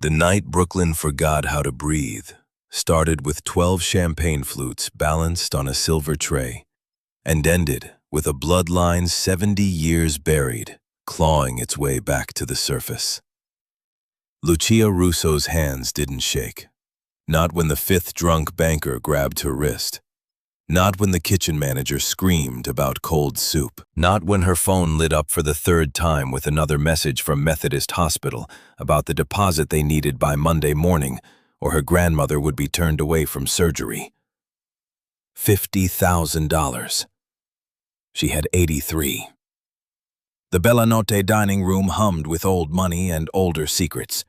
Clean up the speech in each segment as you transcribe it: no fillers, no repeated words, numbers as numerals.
The night Brooklyn forgot how to breathe started with 12 champagne flutes balanced on a silver tray and ended with a bloodline 70 years buried, clawing its way back to the surface. Lucia Russo's hands didn't shake. Not when the fifth drunk banker grabbed her wrist. Not when the kitchen manager screamed about cold soup. Not when her phone lit up for the third time with another message from Methodist Hospital about the deposit they needed by Monday morning, or her grandmother would be turned away from surgery. $50,000. She had 83. The Bella Notte dining room hummed with old money and older secrets.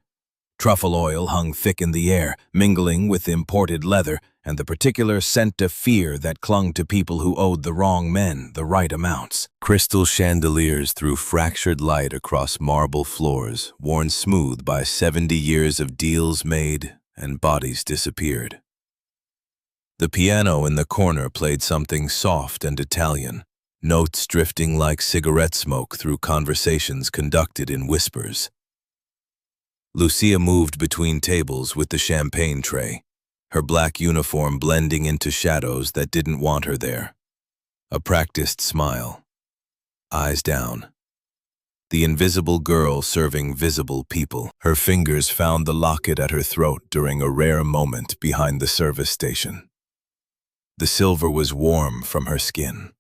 Truffle oil hung thick in the air, mingling with imported leather and the particular scent of fear that clung to people who owed the wrong men the right amounts. Crystal chandeliers threw fractured light across marble floors, worn smooth by 70 years of deals made and bodies disappeared. The piano in the corner played something soft and Italian, notes drifting like cigarette smoke through conversations conducted in whispers. Lucia moved between tables with the champagne tray, her black uniform blending into shadows that didn't want her there. A practiced smile. Eyes down. The invisible girl serving visible people. Her fingers found the locket at her throat during a rare moment behind the service station. The silver was warm from her skin.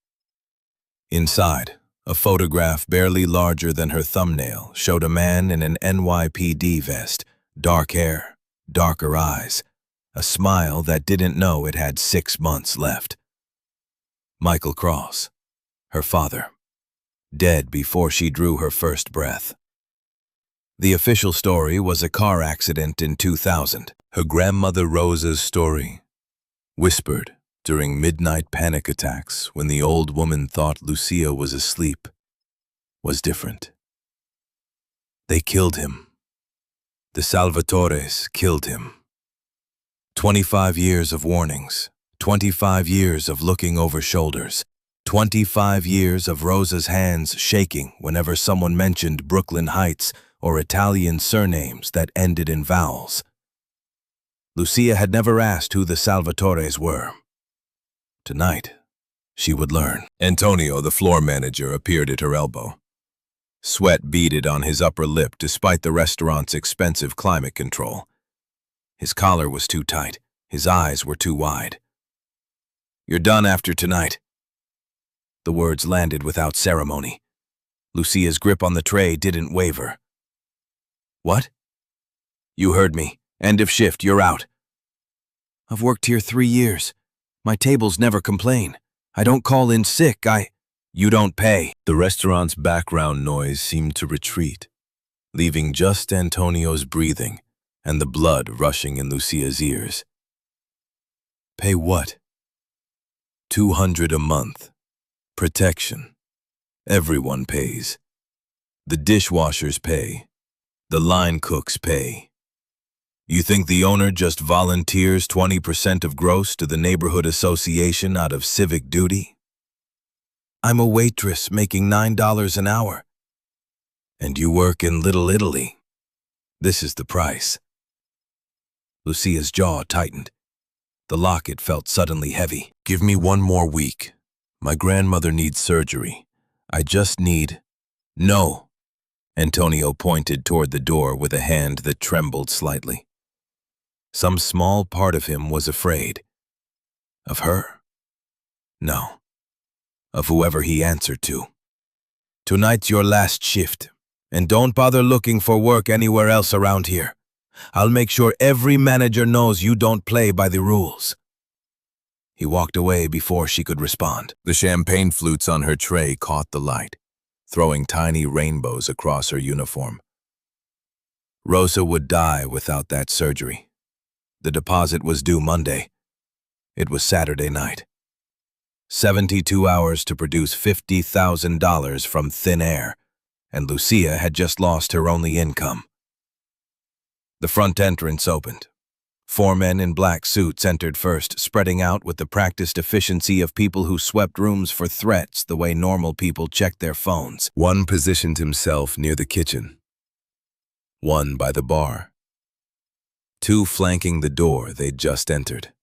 Inside, a photograph barely larger than her thumbnail showed a man in an NYPD vest, dark hair, darker eyes, a smile that didn't know it had 6 months left. Michael Cross, her father, dead before she drew her first breath. The official story was a car accident in 2000. Her grandmother Rosa's story, whispered during midnight panic attacks when the old woman thought Lucia was asleep, was different. They killed him. The Salvatores killed him. 25 years of warnings, 25 years of looking over shoulders, 25 years of Rosa's hands shaking whenever someone mentioned Brooklyn Heights or Italian surnames that ended in vowels. Lucia had never asked who the Salvatores were. Tonight, she would learn. Antonio, the floor manager, appeared at her elbow. Sweat beaded on his upper lip despite the restaurant's expensive climate control. His collar was too tight. His eyes were too wide. "You're done after tonight." The words landed without ceremony. Lucia's grip on the tray didn't waver. "What?" "You heard me. End of shift. You're out." "I've worked here 3 years. My tables never complain. I don't call in sick. You don't pay." The restaurant's background noise seemed to retreat, leaving just Antonio's breathing and the blood rushing in Lucia's ears. "Pay what?" $200 a month. Protection. Everyone pays. The dishwashers pay. The line cooks pay. You think the owner just volunteers 20% of gross to the neighborhood association out of civic duty? "I'm a waitress making $9 an hour." "And you work in Little Italy. This is the price." Lucia's jaw tightened. The locket felt suddenly heavy. "Give me 1 more week. My grandmother needs surgery. I just need—" "No." Antonio pointed toward the door with a hand that trembled slightly. Some small part of him was afraid. Of her? No. Of whoever he answered to. "Tonight's your last shift, and don't bother looking for work anywhere else around here. I'll make sure every manager knows you don't play by the rules." He walked away before she could respond. The champagne flutes on her tray caught the light, throwing tiny rainbows across her uniform. Rosa would die without that surgery. The deposit was due Monday. It was Saturday night. 72 hours to produce $50,000 from thin air, and Lucia had just lost her only income. The front entrance opened. 4 men in black suits entered first, spreading out with the practiced efficiency of people who swept rooms for threats the way normal people check their phones. One positioned himself near the kitchen. One by the bar. two flanking the door they'd just entered.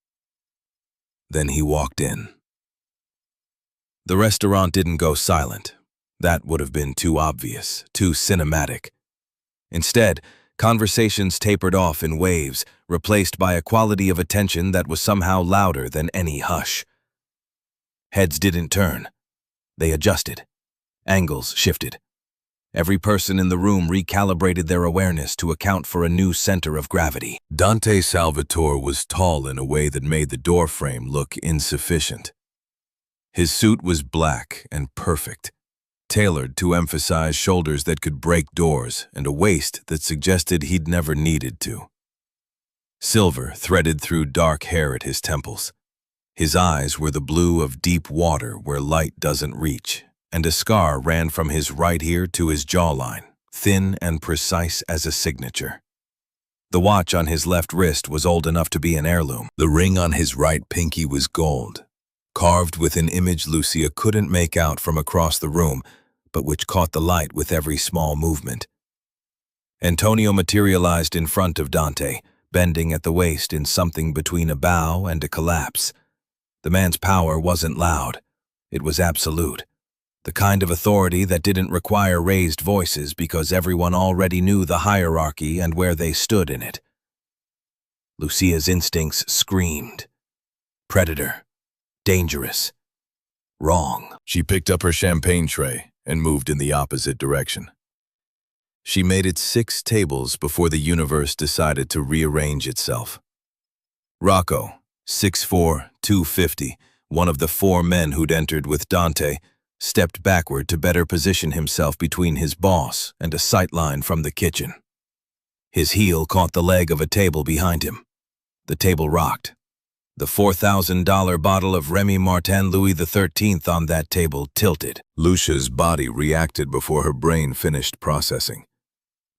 Then he walked in. The restaurant didn't go silent. That would have been too obvious, too cinematic. Instead, conversations tapered off in waves, replaced by a quality of attention that was somehow louder than any hush. Heads didn't turn. They adjusted. Angles shifted. Every person in the room recalibrated their awareness to account for a new center of gravity. Dante Salvatore was tall in a way that made the doorframe look insufficient. His suit was black and perfect, tailored to emphasize shoulders that could break doors and a waist that suggested he'd never needed to. Silver threaded through dark hair at his temples. His eyes were the blue of deep water where light doesn't reach, and a scar ran from his right ear to his jawline, thin and precise as a signature. The watch on his left wrist was old enough to be an heirloom. The ring on his right pinky was gold, carved with an image Lucia couldn't make out from across the room, but which caught the light with every small movement. Antonio materialized in front of Dante, bending at the waist in something between a bow and a collapse. The man's power wasn't loud. It was absolute. The kind of authority that didn't require raised voices because everyone already knew the hierarchy and where they stood in it. Lucia's instincts screamed. Predator. Dangerous. Wrong. She picked up her champagne tray and moved in the opposite direction. She made it 6 tables before the universe decided to rearrange itself. Rocco, 6'4", 250, one of the 4 men who'd entered with Dante, stepped backward to better position himself between his boss and a sightline from the kitchen. His heel caught the leg of a table behind him. The table rocked. The $4,000 bottle of Remy Martin Louis XIII on that table tilted. Lucia's body reacted before her brain finished processing.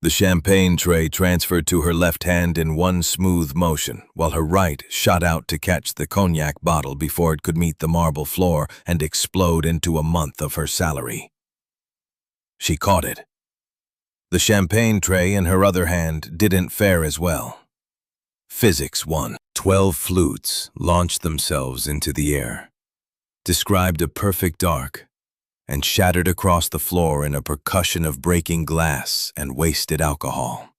The champagne tray transferred to her left hand in one smooth motion, while her right shot out to catch the cognac bottle before it could meet the marble floor and explode into a month of her salary. She caught it. The champagne tray in her other hand didn't fare as well. Physics won. 12 flutes launched themselves into the air, described a perfect arc, and shattered across the floor in a percussion of breaking glass and wasted alcohol.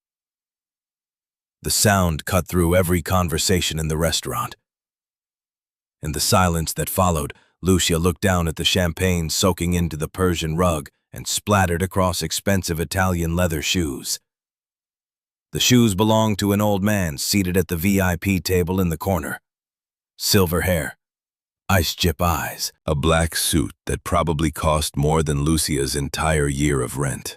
The sound cut through every conversation in the restaurant. In the silence that followed, Lucia looked down at the champagne soaking into the Persian rug and splattered across expensive Italian leather shoes. The shoes belonged to an old man seated at the VIP table in the corner. Silver hair, ice-chip eyes, a black suit that probably cost more than Lucia's entire year of rent.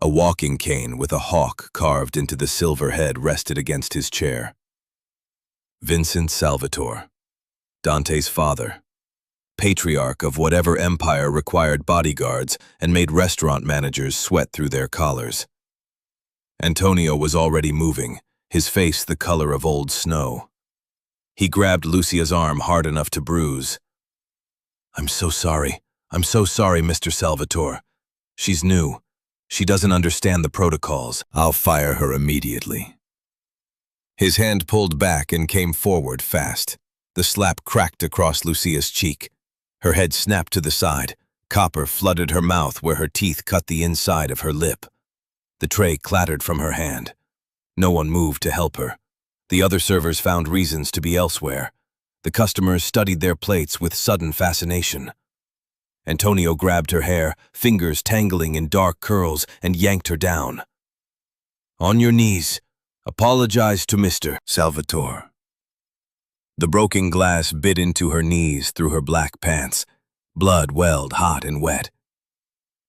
A walking cane with a hawk carved into the silver head rested against his chair. Vincent Salvatore, Dante's father, patriarch of whatever empire required bodyguards and made restaurant managers sweat through their collars. Antonio was already moving, his face the color of old snow. He grabbed Lucia's arm hard enough to bruise. I'm so sorry, Mr. Salvatore. She's new. She doesn't understand the protocols. I'll fire her immediately." His hand pulled back and came forward fast. The slap cracked across Lucia's cheek. Her head snapped to the side. Copper flooded her mouth where her teeth cut the inside of her lip. The tray clattered from her hand. No one moved to help her. The other servers found reasons to be elsewhere. The customers studied their plates with sudden fascination. Antonio grabbed her hair, fingers tangling in dark curls, and yanked her down. "On your knees. Apologize to Mr. Salvatore." The broken glass bit into her knees through her black pants. Blood welled hot and wet.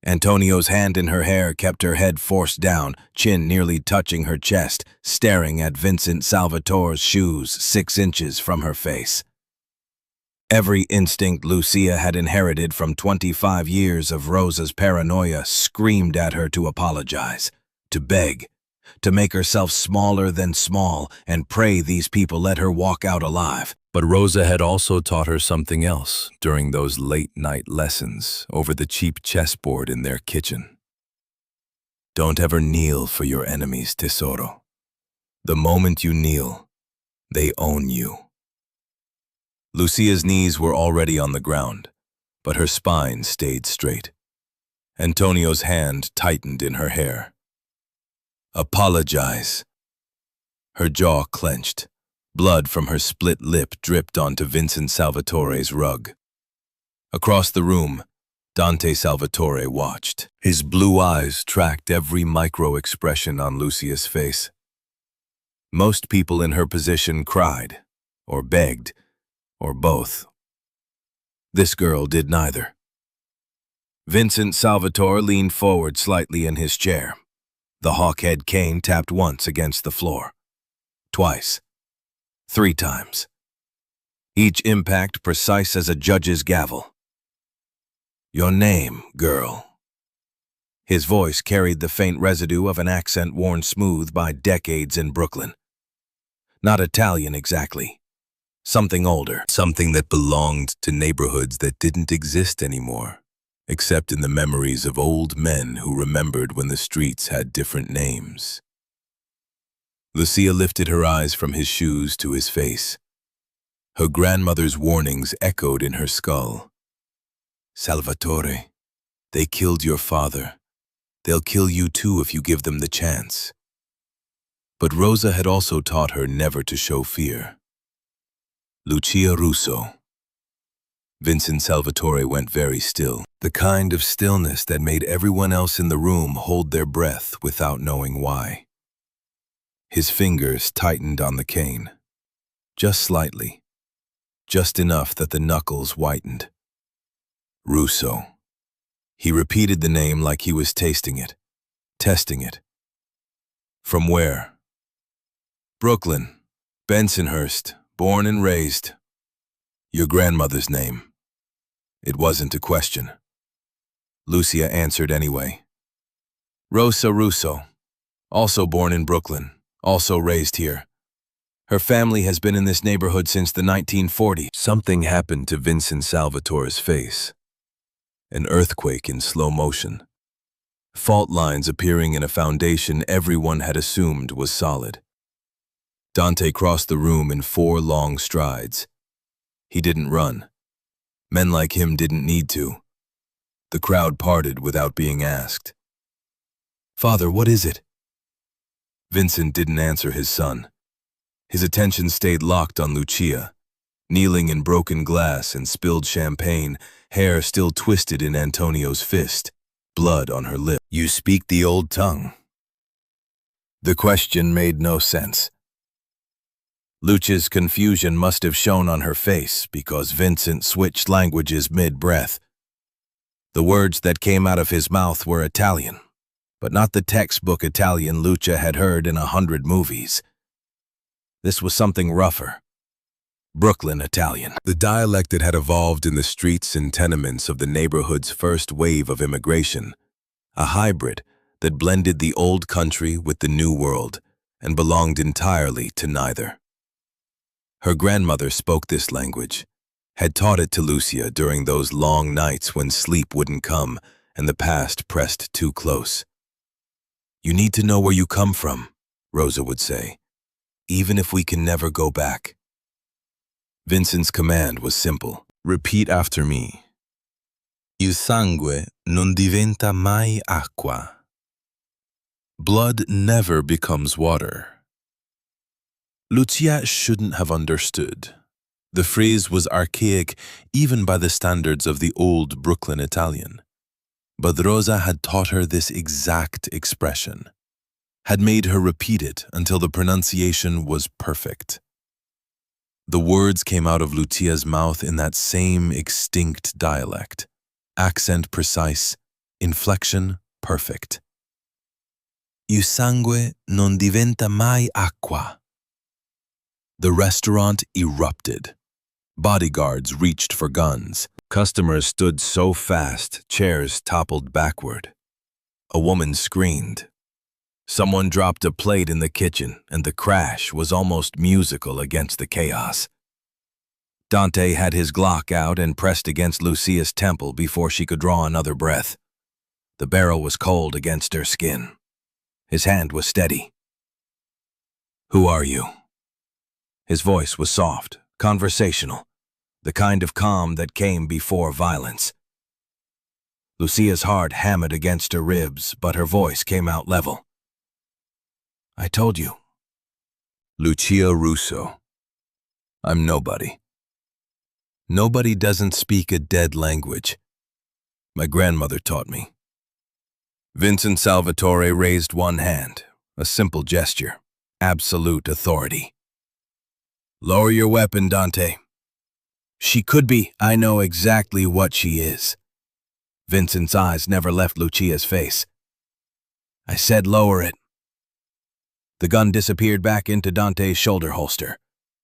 Antonio's hand in her hair kept her head forced down, chin nearly touching her chest, staring at Vincent Salvatore's shoes 6 inches from her face. Every instinct Lucia had inherited from 25 years of Rosa's paranoia screamed at her to apologize, to beg, to make herself smaller than small and pray these people let her walk out alive. But Rosa had also taught her something else during those late-night lessons over the cheap chessboard in their kitchen. Don't ever kneel for your enemies, tesoro. The moment you kneel, they own you. Lucia's knees were already on the ground, but her spine stayed straight. Antonio's hand tightened in her hair. Apologize. Her jaw clenched. Blood from her split lip dripped onto Vincent Salvatore's rug. Across the room, Dante Salvatore watched. His blue eyes tracked every micro-expression on Lucia's face. Most people in her position cried, or begged, or both. This girl did neither. Vincent Salvatore leaned forward slightly in his chair. The hawk-head cane tapped once against the floor. Twice. 3 times. Each impact precise as a judge's gavel. Your name, girl. His voice carried the faint residue of an accent worn smooth by decades in Brooklyn. Not Italian exactly. Something older. Something that belonged to neighborhoods that didn't exist anymore, except in the memories of old men who remembered when the streets had different names. Lucia lifted her eyes from his shoes to his face. Her grandmother's warnings echoed in her skull. Salvatore, they killed your father. They'll kill you too if you give them the chance. But Rosa had also taught her never to show fear. Lucia Russo. Vincent Salvatore went very still, the kind of stillness that made everyone else in the room hold their breath without knowing why. His fingers tightened on the cane, just slightly, just enough that the knuckles whitened. Russo. He repeated the name like he was tasting it, testing it. From where? Brooklyn, Bensonhurst, born and raised. Your grandmother's name. It wasn't a question. Lucia answered anyway. Rosa Russo, also born in Brooklyn, also raised here. Her family has been in this neighborhood since the 1940s. Something happened to Vincent Salvatore's face. An earthquake in slow motion. Fault lines appearing in a foundation everyone had assumed was solid. Dante crossed the room in 4 long strides. He didn't run. Men like him didn't need to. The crowd parted without being asked. Father, what is it? Vincent didn't answer his son. His attention stayed locked on Lucia, kneeling in broken glass and spilled champagne, hair still twisted in Antonio's fist, blood on her lip. You speak the old tongue. The question made no sense. Lucia's confusion must have shown on her face because Vincent switched languages mid-breath. The words that came out of his mouth were Italian, but not the textbook Italian Lucia had heard in 100 movies. This was something rougher. Brooklyn Italian. The dialect that had evolved in the streets and tenements of the neighborhood's first wave of immigration. A hybrid that blended the old country with the new world and belonged entirely to neither. Her grandmother spoke this language, had taught it to Lucia during those long nights when sleep wouldn't come and the past pressed too close. You need to know where you come from, Rosa would say, even if we can never go back. Vincent's command was simple. Repeat after me. Il sangue non diventa mai acqua. Blood never becomes water. Lucia shouldn't have understood. The phrase was archaic even by the standards of the old Brooklyn Italian. But Rosa had taught her this exact expression, had made her repeat it until the pronunciation was perfect. The words came out of Lucia's mouth in that same extinct dialect, accent precise, inflection perfect. Il sangue non diventa mai acqua. The restaurant erupted. Bodyguards reached for guns. Customers stood so fast, chairs toppled backward. A woman screamed. Someone dropped a plate in the kitchen, and the crash was almost musical against the chaos. Dante had his Glock out and pressed against Lucia's temple before she could draw another breath. The barrel was cold against her skin. His hand was steady. Who are you? His voice was soft, conversational, the kind of calm that came before violence. Lucia's heart hammered against her ribs, but her voice came out level. I told you. Lucia Russo. I'm nobody. Nobody doesn't speak a dead language. My grandmother taught me. Vincent Salvatore raised one hand, a simple gesture, absolute authority. Lower your weapon, Dante. She could be. I know exactly what she is. Vincent's eyes never left Lucia's face. I said lower it. The gun disappeared back into Dante's shoulder holster,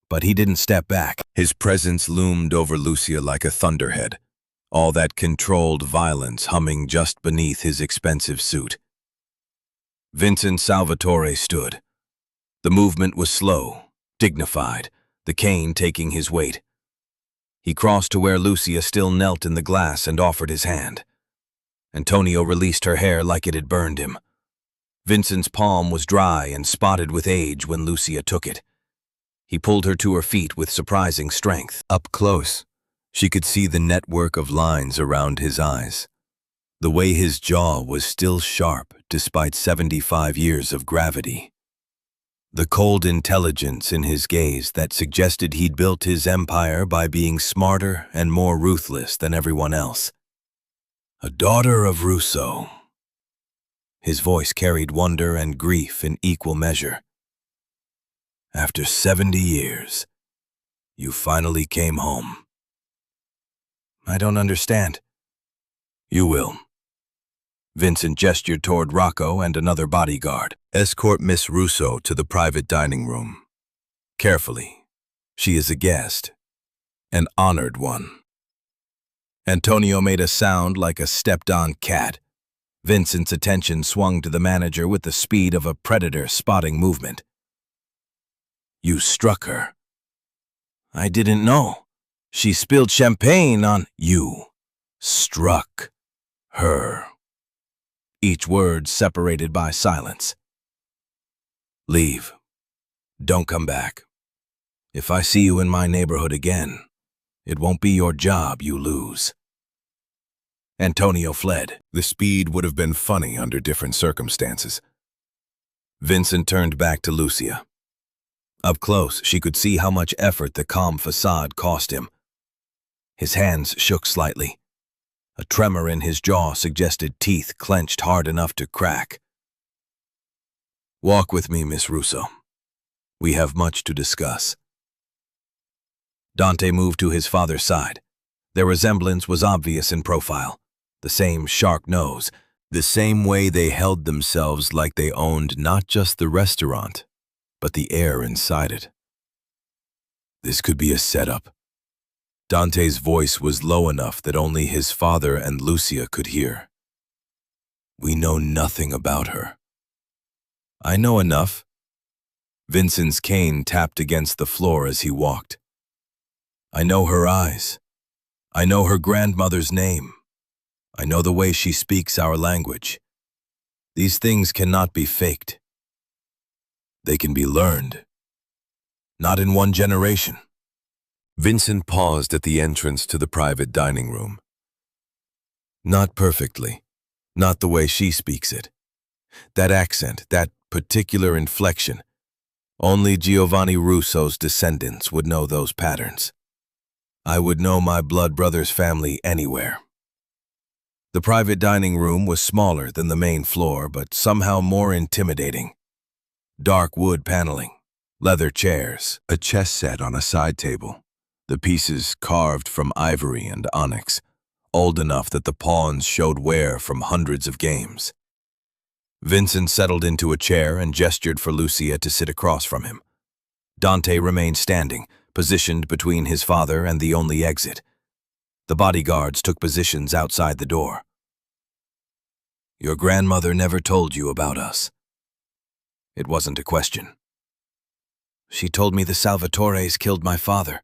but he didn't step back. His presence loomed over Lucia like a thunderhead, all that controlled violence humming just beneath his expensive suit. Vincent Salvatore stood. The movement was slow, dignified, the cane taking his weight. He crossed to where Lucia still knelt in the glass and offered his hand. Antonio released her hair like it had burned him. Vincent's palm was dry and spotted with age when Lucia took it. He pulled her to her feet with surprising strength. Up close, she could see the network of lines around his eyes. The way his jaw was still sharp despite 75 years of gravity. The cold intelligence in his gaze that suggested he'd built his empire by being smarter and more ruthless than everyone else. A daughter of Russo. His voice carried wonder and grief in equal measure. After 70 years, you finally came home. I don't understand. You will. Vincent gestured toward Rocco and another bodyguard. Escort Miss Russo to the private dining room. Carefully. She is a guest. An honored one. Antonio made a sound like a stepped-on cat. Vincent's attention swung to the manager with the speed of a predator spotting movement. You struck her. I didn't know. She spilled champagne on you. Struck her. Each word separated by silence. Leave. Don't come back. If I see you in my neighborhood again, it won't be your job you lose. Antonio fled. The speed would have been funny under different circumstances. Vincent turned back to Lucia. Up close, she could see how much effort the calm facade cost him. His hands shook slightly. A tremor in his jaw suggested teeth clenched hard enough to crack. Walk with me, Miss Russo. We have much to discuss. Dante moved to his father's side. Their resemblance was obvious in profile. The same shark nose, the same way they held themselves like they owned not just the restaurant, but the air inside it. This could be a setup. Dante's voice was low enough that only his father and Lucia could hear. We know nothing about her. I know enough. Vincent's cane tapped against the floor as he walked. I know her eyes. I know her grandmother's name. I know the way she speaks our language. These things cannot be faked. They can be learned. Not in one generation. Vincent paused at the entrance to the private dining room. Not perfectly. Not the way she speaks it. That accent, that particular inflection. Only Giovanni Russo's descendants would know those patterns. I would know my blood brother's family anywhere. The private dining room was smaller than the main floor, but somehow more intimidating. Dark wood paneling, leather chairs, a chess set on a side table, the pieces carved from ivory and onyx, old enough that the pawns showed wear from hundreds of games. Vincent settled into a chair and gestured for Lucia to sit across from him. Dante remained standing, positioned between his father and the only exit. The bodyguards took positions outside the door. Your grandmother never told you about us. It wasn't a question. She told me the Salvatores killed my father.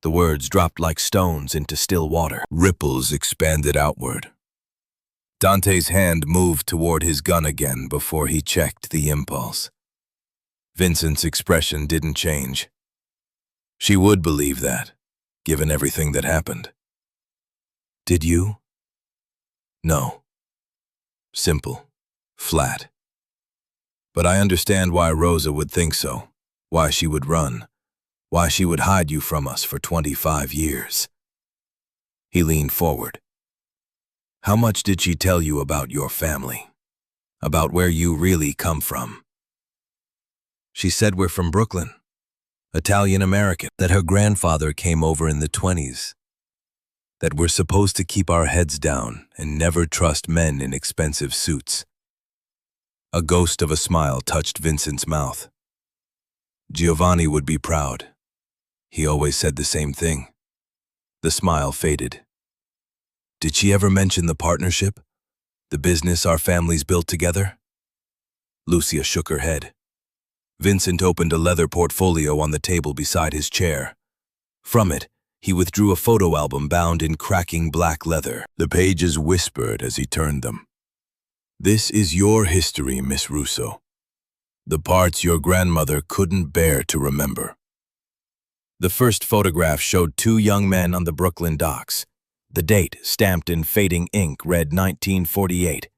The words dropped like stones into still water. Ripples expanded outward. Dante's hand moved toward his gun again before he checked the impulse. Vincent's expression didn't change. She would believe that, given everything that happened. Did you? No. Simple. Flat. But I understand why Rosa would think so, why she would run, why she would hide you from us for 25 years. He leaned forward. How much did she tell you about your family? About where you really come from? She said we're from Brooklyn, Italian-American, that her grandfather came over in the 20s, that we're supposed to keep our heads down and never trust men in expensive suits. A ghost of a smile touched Vincent's mouth. Giovanni would be proud. He always said the same thing. The smile faded. Did she ever mention the partnership? The business our families built together? Lucia shook her head. Vincent opened a leather portfolio on the table beside his chair. From it, he withdrew a photo album bound in cracking black leather. The pages whispered as he turned them. This is your history, Miss Russo. The parts your grandmother couldn't bear to remember. The first photograph showed two young men on the Brooklyn docks. The date, stamped in fading ink, read 1948.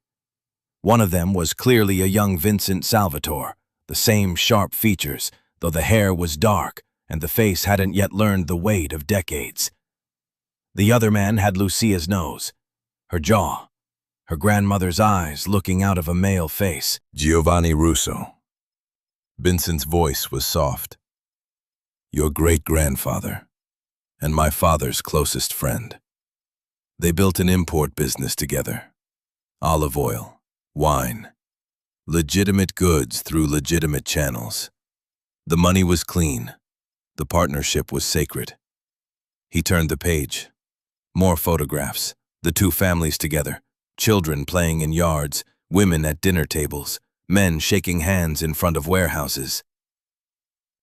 One of them was clearly a young Vincent Salvatore, the same sharp features, though the hair was dark and the face hadn't yet learned the weight of decades. The other man had Lucia's nose, her jaw, her grandmother's eyes looking out of a male face. Giovanni Russo. Vincent's voice was soft. Your great-grandfather, and my father's closest friend. They built an import business together. Olive oil, wine, legitimate goods through legitimate channels. The money was clean. The partnership was sacred. He turned the page. More photographs, the two families together, children playing in yards, women at dinner tables, men shaking hands in front of warehouses.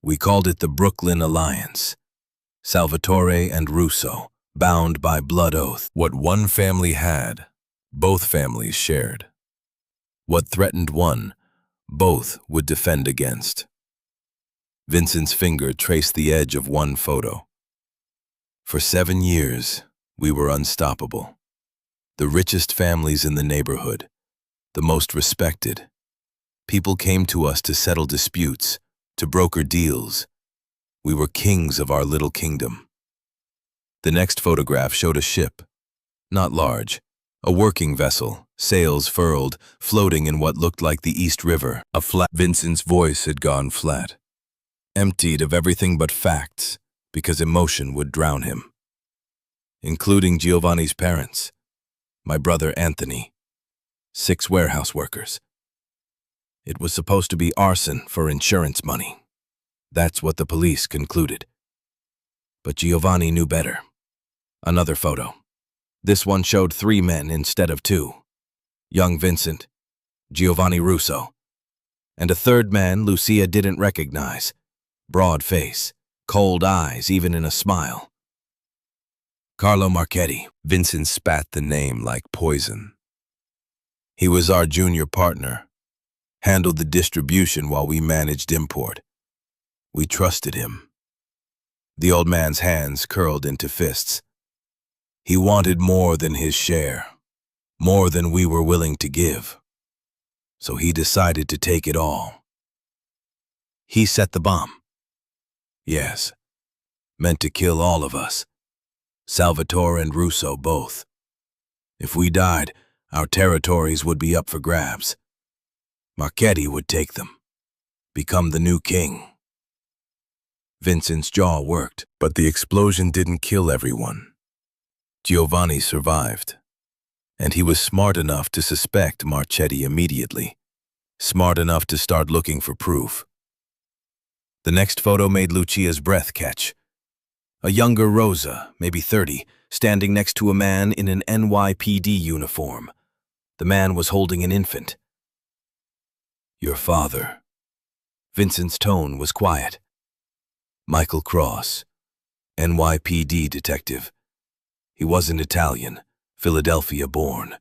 We called it the Brooklyn Alliance. Salvatore and Russo, bound by blood oath. What one family had, both families shared. What threatened one, both would defend against. Vincent's finger traced the edge of one photo. For 7 years, we were unstoppable. The richest families in the neighborhood, the most respected. People came to us to settle disputes, to broker deals. We were kings of our little kingdom. The next photograph showed a ship, not large, a working vessel, sails furled, floating in what looked like the East River. Vincent's voice had gone flat, emptied of everything but facts, because emotion would drown him. Including Giovanni's parents, my brother Anthony, 6 warehouse workers. It was supposed to be arson for insurance money. That's what the police concluded. But Giovanni knew better. Another photo. This one showed 3 men instead of 2. Young Vincent, Giovanni Russo, and a third man Lucia didn't recognize. Broad face, cold eyes even in a smile. Carlo Marchetti. Vincent spat the name like poison. He was our junior partner, handled the distribution while we managed import. We trusted him. The old man's hands curled into fists. He wanted more than his share, more than we were willing to give. So he decided to take it all. He set the bomb. Yes, meant to kill all of us. Salvatore and Russo both. If we died, our territories would be up for grabs. Marchetti would take them, become the new king. Vincent's jaw worked, but the explosion didn't kill everyone. Giovanni survived, and he was smart enough to suspect Marchetti immediately, smart enough to start looking for proof. The next photo made Lucia's breath catch. A younger Rosa, maybe 30, standing next to a man in an NYPD uniform. The man was holding an infant. Your father. Vincent's tone was quiet. Michael Cross, NYPD detective. He wasn't Italian, Philadelphia born,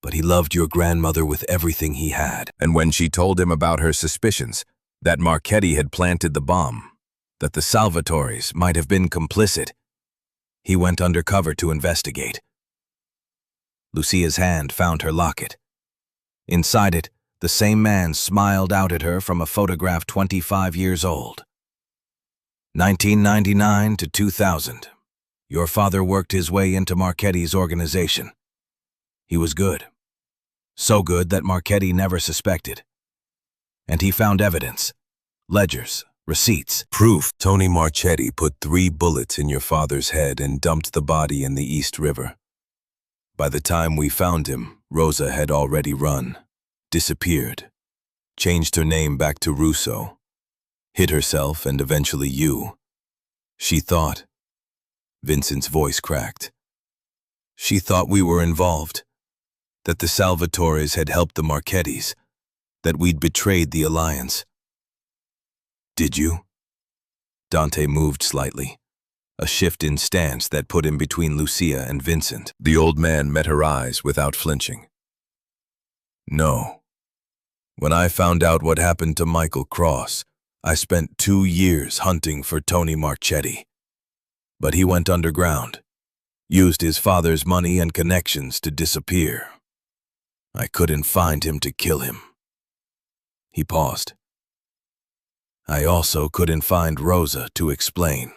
but he loved your grandmother with everything he had. And when she told him about her suspicions, that Marchetti had planted the bomb, that the Salvatores might have been complicit. He went undercover to investigate. Lucia's hand found her locket. Inside it, the same man smiled out at her from a photograph 25 years old. 1999 to 2000. Your father worked his way into Marchetti's organization. He was good. So good that Marchetti never suspected. And he found evidence, ledgers, receipts, proof. Tony Marchetti put 3 bullets in your father's head and dumped the body in the East River. By the time we found him, Rosa had already run, disappeared, changed her name back to Russo, hid herself and eventually you. She thought. Vincent's voice cracked. She thought we were involved, that the Salvatores had helped the Marchettis, that we'd betrayed the alliance. Did you? Dante moved slightly, a shift in stance that put him between Lucia and Vincent. The old man met her eyes without flinching. No. When I found out what happened to Michael Cross, I spent 2 years hunting for Tony Marchetti. But he went underground, used his father's money and connections to disappear. I couldn't find him to kill him. He paused. I also couldn't find Rosa to explain,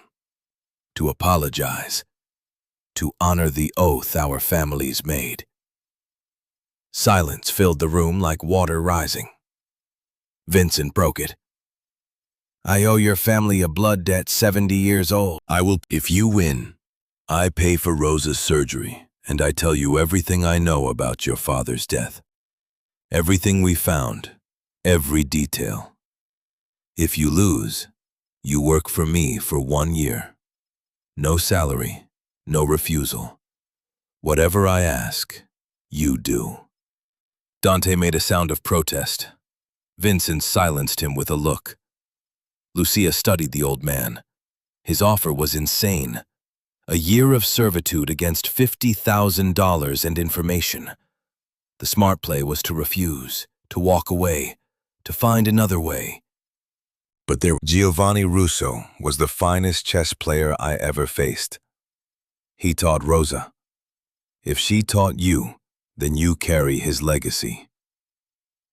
to apologize, to honor the oath our families made. Silence filled the room like water rising. Vincent broke it. I owe your family a blood debt 70 years old. I will. If you win, I pay for Rosa's surgery, and I tell you everything I know about your father's death. Everything we found, every detail. If you lose, you work for me for 1 year. No salary, no refusal. Whatever I ask, you do. Dante made a sound of protest. Vincent silenced him with a look. Lucia studied the old man. His offer was insane. A year of servitude against $50,000 and information. The smart play was to refuse, to walk away, to find another way. But Giovanni Russo was the finest chess player I ever faced. He taught Rosa. If she taught you, then you carry his legacy.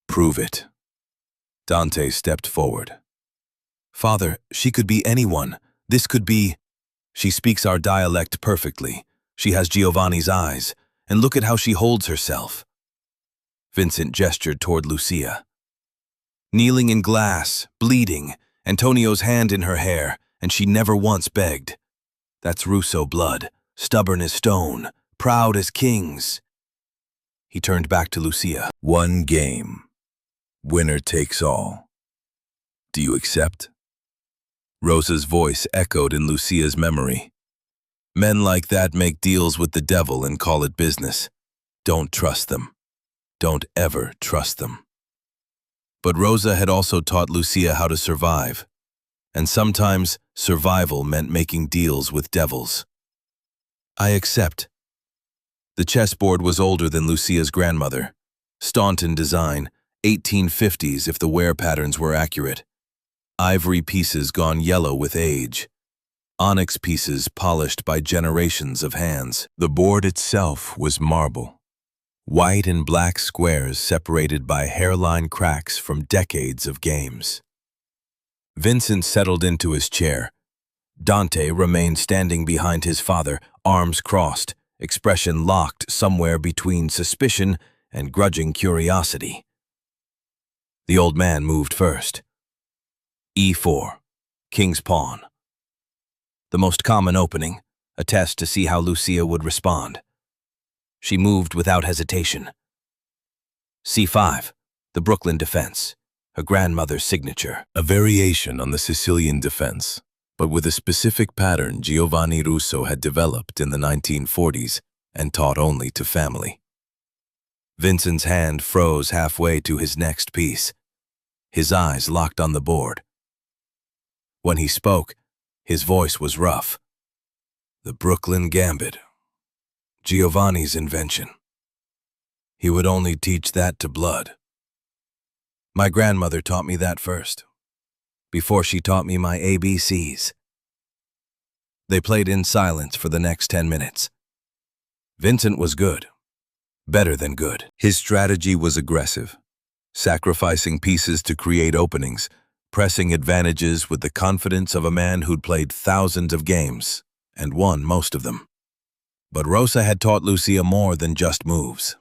Prove it. Dante stepped forward. Father, she could be anyone. This could be... She speaks our dialect perfectly. She has Giovanni's eyes. And look at how she holds herself. Vincent gestured toward Lucia. Kneeling in glass, bleeding, Antonio's hand in her hair, and she never once begged. That's Russo blood, stubborn as stone, proud as kings. He turned back to Lucia. 1 game. Winner takes all. Do you accept? Rosa's voice echoed in Lucia's memory. Men like that make deals with the devil and call it business. Don't trust them. Don't ever trust them. But Rosa had also taught Lucia how to survive. And sometimes survival meant making deals with devils. I accept. The chessboard was older than Lucia's grandmother. Staunton design, 1850s if the wear patterns were accurate. Ivory pieces gone yellow with age. Onyx pieces polished by generations of hands. The board itself was marble. White and black squares separated by hairline cracks from decades of games. Vincent settled into his chair. Dante remained standing behind his father, arms crossed, expression locked somewhere between suspicion and grudging curiosity. The old man moved first. E4, King's Pawn. The most common opening, a test to see how Lucia would respond. She moved without hesitation. C5, the Brooklyn defense, her grandmother's signature. A variation on the Sicilian defense, but with a specific pattern Giovanni Russo had developed in the 1940s and taught only to family. Vincent's hand froze halfway to his next piece. His eyes locked on the board. When he spoke, his voice was rough. The Brooklyn Gambit. Giovanni's invention. He would only teach that to blood. My grandmother taught me that first. before she taught me my ABCs. They played in silence for the next 10 minutes. Vincent was good. Better than good. His strategy was aggressive, sacrificing pieces to create openings, pressing advantages with the confidence of a man who'd played thousands of games and won most of them. But Rosa had taught Lucia more than just moves.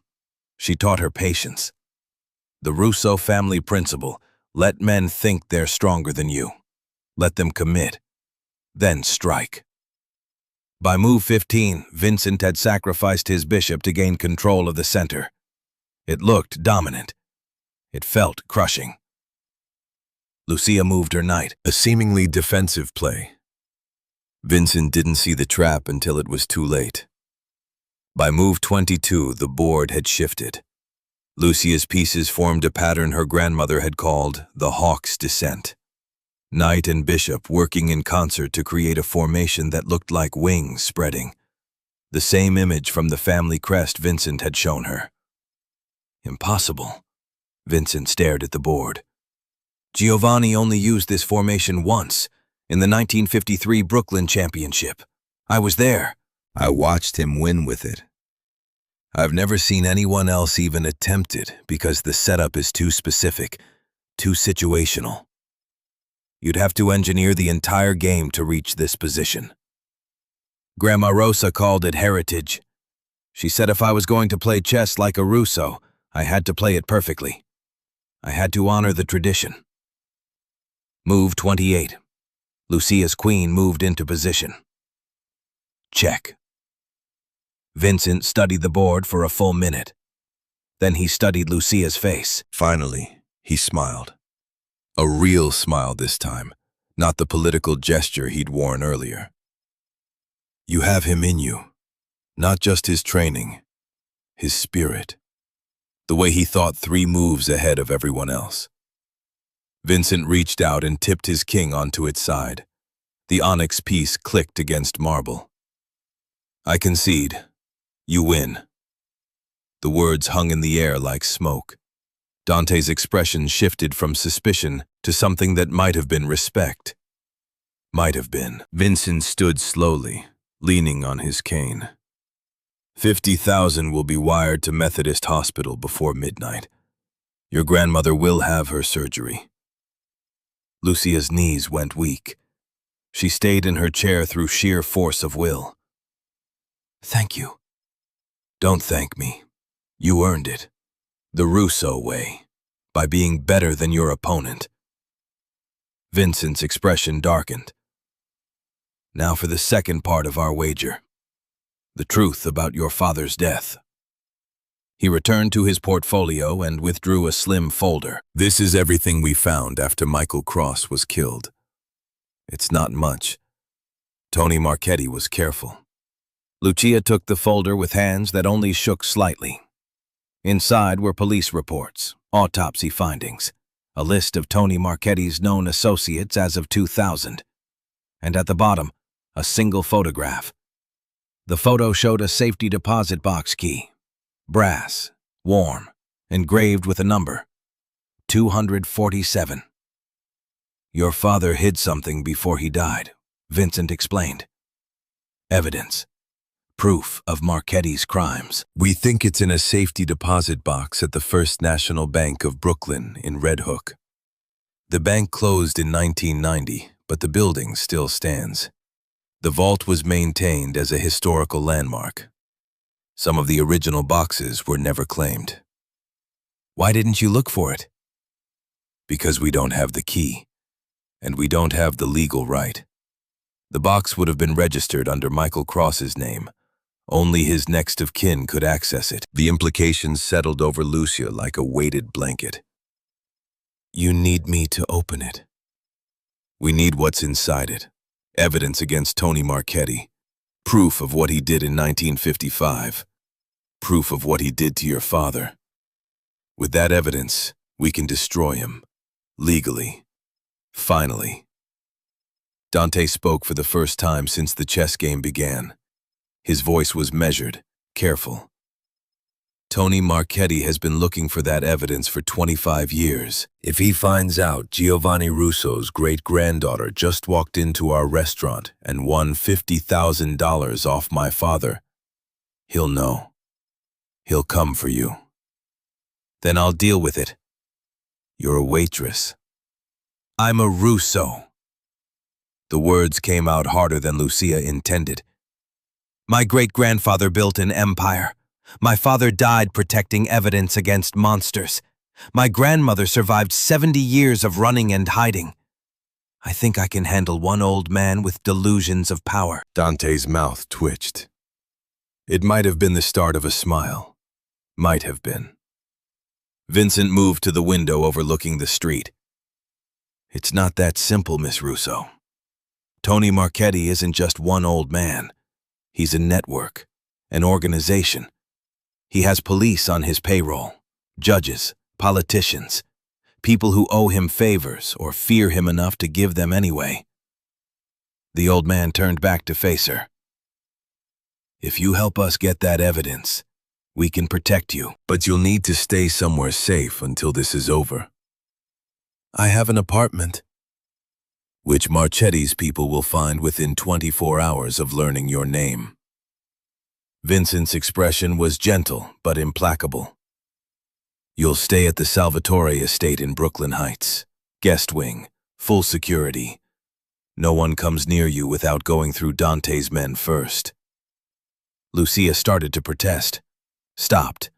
She taught her patience. The Russo family principle: let men think they're stronger than you. Let them commit, then strike. By move 15, Vincent had sacrificed his bishop to gain control of the center. It looked dominant. It felt crushing. Lucia moved her knight, a seemingly defensive play. Vincent didn't see the trap until it was too late. By move 22, the board had shifted. Lucia's pieces formed a pattern her grandmother had called the Hawk's Descent. Knight and bishop working in concert to create a formation that looked like wings spreading. The same image from the family crest Vincent had shown her. Impossible. Vincent stared at the board. Giovanni only used this formation once, in the 1953 Brooklyn Championship. I was there. I watched him win with it. I've never seen anyone else even attempt it because the setup is too specific, too situational. You'd have to engineer the entire game to reach this position. Grandma Rosa called it heritage. She said if I was going to play chess like a Russo, I had to play it perfectly. I had to honor the tradition. Move 28. Lucia's queen moved into position. Check. Vincent studied the board for a full minute. Then he studied Lucia's face. Finally, he smiled. A real smile this time, not the political gesture he'd worn earlier. You have him in you, not just his training, his spirit, the way he thought 3 moves ahead of everyone else. Vincent reached out and tipped his king onto its side. The onyx piece clicked against marble. I concede. You win. The words hung in the air like smoke. Dante's expression shifted from suspicion to something that might have been respect. Might have been. Vincent stood slowly, leaning on his cane. 50,000 will be wired to Methodist Hospital before midnight. Your grandmother will have her surgery. Lucia's knees went weak. She stayed in her chair through sheer force of will. Thank you. Don't thank me. You earned it. The Russo way, by being better than your opponent. Vincent's expression darkened. Now for the second part of our wager. The truth about your father's death. He returned to his portfolio and withdrew a slim folder. This is everything we found after Michael Cross was killed. It's not much. Tony Marchetti was careful. Lucia took the folder with hands that only shook slightly. Inside were police reports, autopsy findings, a list of Tony Marchetti's known associates as of 2000, and at the bottom, a single photograph. The photo showed a safety deposit box key, brass, warm, engraved with a number, 247. Your father hid something before he died, Vincent explained. Evidence. Proof of Marchetti's crimes. We think it's in a safety deposit box at the First National Bank of Brooklyn in Red Hook. The bank closed in 1990, but the building still stands. The vault was maintained as a historical landmark. Some of the original boxes were never claimed. Why didn't you look for it? Because we don't have the key, and we don't have the legal right. The box would have been registered under Michael Cross's name. Only his next of kin could access it. The implications settled over Lucia like a weighted blanket. You need me to open it. We need what's inside it. Evidence against Tony Marchetti. Proof of what he did in 1955. Proof of what he did to your father. With that evidence, we can destroy him. Legally. Finally. Dante spoke for the first time since the chess game began. His voice was measured, careful. Tony Marchetti has been looking for that evidence for 25 years. If he finds out Giovanni Russo's great-granddaughter just walked into our restaurant and won $50,000 off my father, he'll know. He'll come for you. Then I'll deal with it. You're a waitress. I'm a Russo. The words came out harder than Lucia intended. My great-grandfather built an empire. My father died protecting evidence against monsters. My grandmother survived 70 years of running and hiding. I think I can handle one old man with delusions of power. Dante's mouth twitched. It might have been the start of a smile. Might have been. Vincent moved to the window overlooking the street. It's not that simple, Miss Russo. Tony Marchetti isn't just one old man. He's a network, an organization. He has police on his payroll, judges, politicians, people who owe him favors or fear him enough to give them anyway. The old man turned back to face her. If you help us get that evidence, we can protect you, but you'll need to stay somewhere safe until this is over. I have an apartment, which Marchetti's people will find within 24 hours of learning your name. Vincent's expression was gentle but implacable. You'll stay at the Salvatore estate in Brooklyn Heights. Guest wing, full security. No one comes near you without going through Dante's men first. Lucia started to protest. Stopped.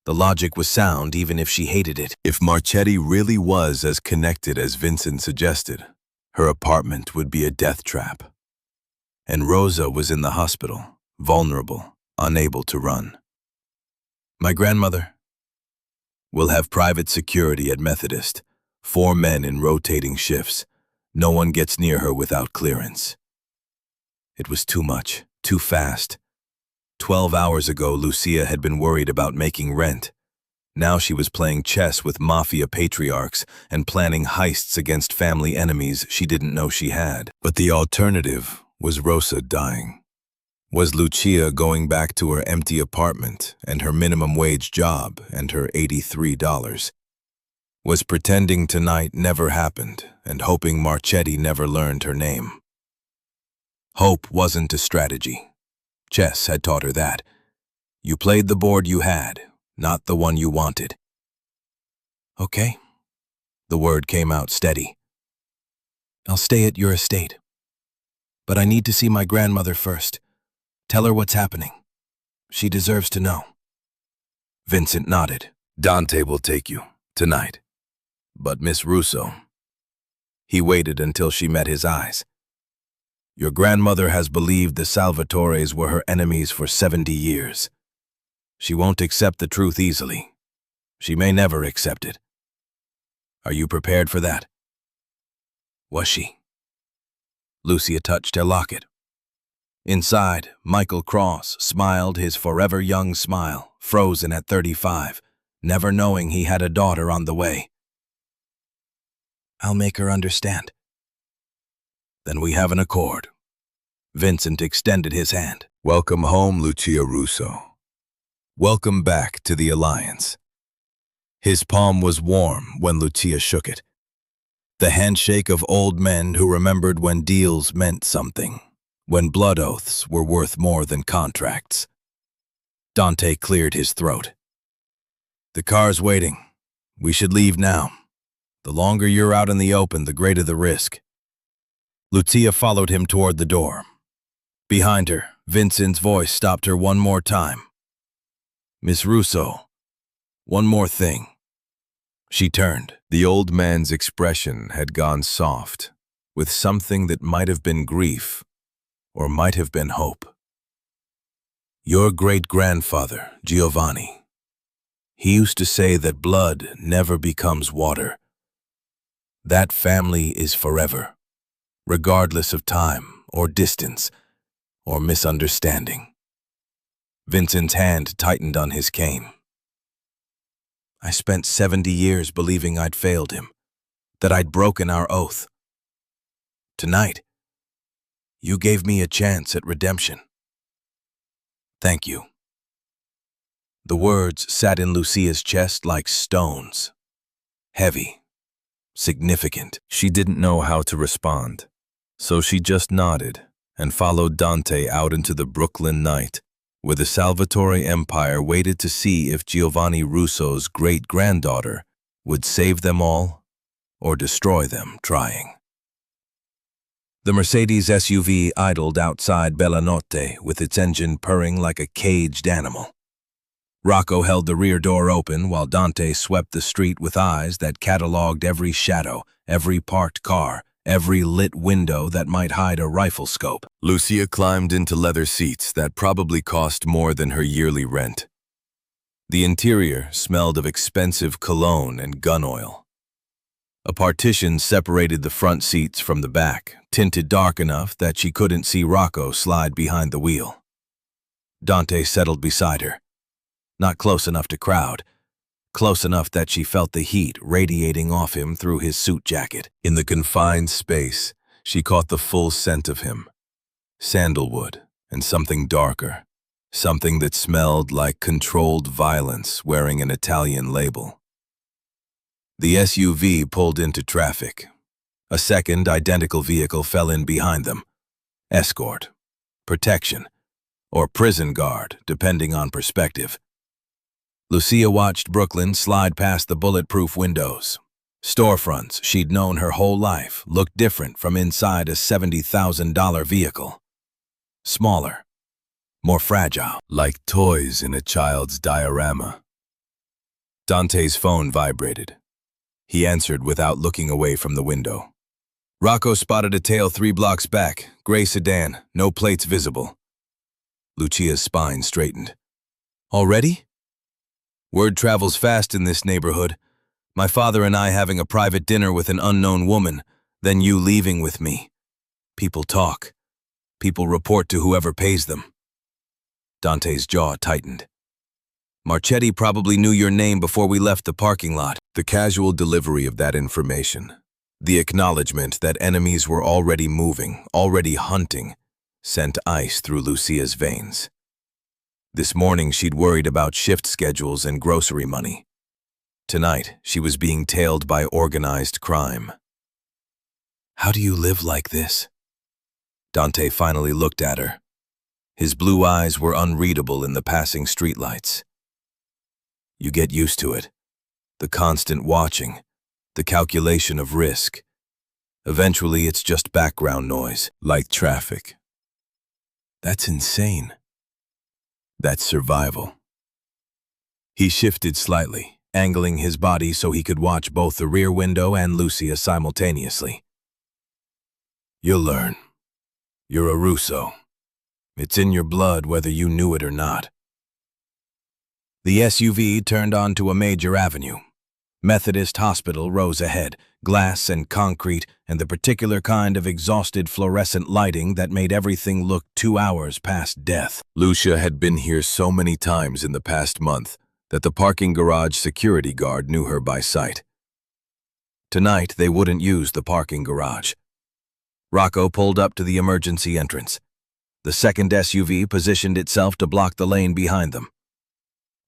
The logic was sound even if she hated it. If Marchetti really was as connected as Vincent suggested, her apartment would be a death trap. And Rosa was in the hospital, vulnerable, unable to run. My grandmother will have private security at Methodist, 4 men in rotating shifts. No one gets near her without clearance. It was too much, too fast. 12 hours ago, Lucia had been worried about making rent. Now she was playing chess with Mafia patriarchs and planning heists against family enemies she didn't know she had. But the alternative was Rosa dying. Was Lucia going back to her empty apartment and her minimum wage job and her $83? Was pretending tonight never happened and hoping Marchetti never learned her name? Hope wasn't a strategy. Chess had taught her that. You played the board you had, not the one you wanted. Okay. The word came out steady. I'll stay at your estate. But I need to see my grandmother first. Tell her what's happening. She deserves to know. Vincent nodded. Dante will take you, tonight. But Miss Russo. He waited until she met his eyes. Your grandmother has believed the Salvatores were her enemies for 70 years. She won't accept the truth easily. She may never accept it. Are you prepared for that? Was she? Lucia touched her locket. Inside, Michael Cross smiled his forever young smile, frozen at 35, never knowing he had a daughter on the way. I'll make her understand. Then we have an accord. Vincent extended his hand. Welcome home, Lucia Russo. Welcome back to the Alliance. His palm was warm when Lucia shook it. The handshake of old men who remembered when deals meant something, when blood oaths were worth more than contracts. Dante cleared his throat. The car's waiting. We should leave now. The longer you're out in the open, the greater the risk. Lucia followed him toward the door. Behind her, Vincent's voice stopped her one more time. Miss Russo, one more thing. She turned. The old man's expression had gone soft, with something that might have been grief, or might have been hope. Your great-grandfather, Giovanni, he used to say that blood never becomes water. That family is forever, regardless of time or distance or misunderstanding. Vincent's hand tightened on his cane. I spent 70 years believing I'd failed him, that I'd broken our oath. Tonight, you gave me a chance at redemption. Thank you. The words sat in Lucia's chest like stones. Heavy. Significant. She didn't know how to respond, so she just nodded and followed Dante out into the Brooklyn night, where the Salvatore Empire waited to see if Giovanni Russo's great-granddaughter would save them all or destroy them trying. The Mercedes SUV idled outside Bella Notte with its engine purring like a caged animal. Rocco held the rear door open while Dante swept the street with eyes that catalogued every shadow, every parked car, every lit window that might hide a rifle scope. Lucia climbed into leather seats that probably cost more than her yearly rent. The interior smelled of expensive cologne and gun oil. A partition separated the front seats from the back, tinted dark enough that she couldn't see Rocco slide behind the wheel. Dante settled beside her. Not close enough to crowd, close enough that she felt the heat radiating off him through his suit jacket. In the confined space, she caught the full scent of him. Sandalwood and something darker, something that smelled like controlled violence wearing an Italian label. The SUV pulled into traffic. A second identical vehicle fell in behind them. Escort, protection, or prison guard, depending on perspective. Lucia watched Brooklyn slide past the bulletproof windows. Storefronts she'd known her whole life looked different from inside a $70,000 vehicle. Smaller, more fragile, like toys in a child's diorama. Dante's phone vibrated. He answered without looking away from the window. Rocco spotted a tail 3 blocks back, gray sedan, no plates visible. Lucia's spine straightened. Already? Word travels fast in this neighborhood. My father and I having a private dinner with an unknown woman, then you leaving with me. People talk. People report to whoever pays them. Dante's jaw tightened. Marchetti probably knew your name before we left the parking lot. The casual delivery of that information, the acknowledgement that enemies were already moving, already hunting, sent ice through Lucia's veins. This morning she'd worried about shift schedules and grocery money. Tonight she was being tailed by organized crime. How do you live like this? Dante finally looked at her. His blue eyes were unreadable in the passing streetlights. You get used to it. The constant watching, the calculation of risk. Eventually it's just background noise, like traffic. That's insane. That's survival. He shifted slightly, angling his body so he could watch both the rear window and Lucia simultaneously. You'll learn. You're a Russo. It's in your blood whether you knew it or not. The SUV turned onto a major avenue. Methodist Hospital rose ahead, glass and concrete and the particular kind of exhausted fluorescent lighting that made everything look 2 hours past death. Lucia had been here so many times in the past month that the parking garage security guard knew her by sight. Tonight, they wouldn't use the parking garage. Rocco pulled up to the emergency entrance. The second SUV positioned itself to block the lane behind them.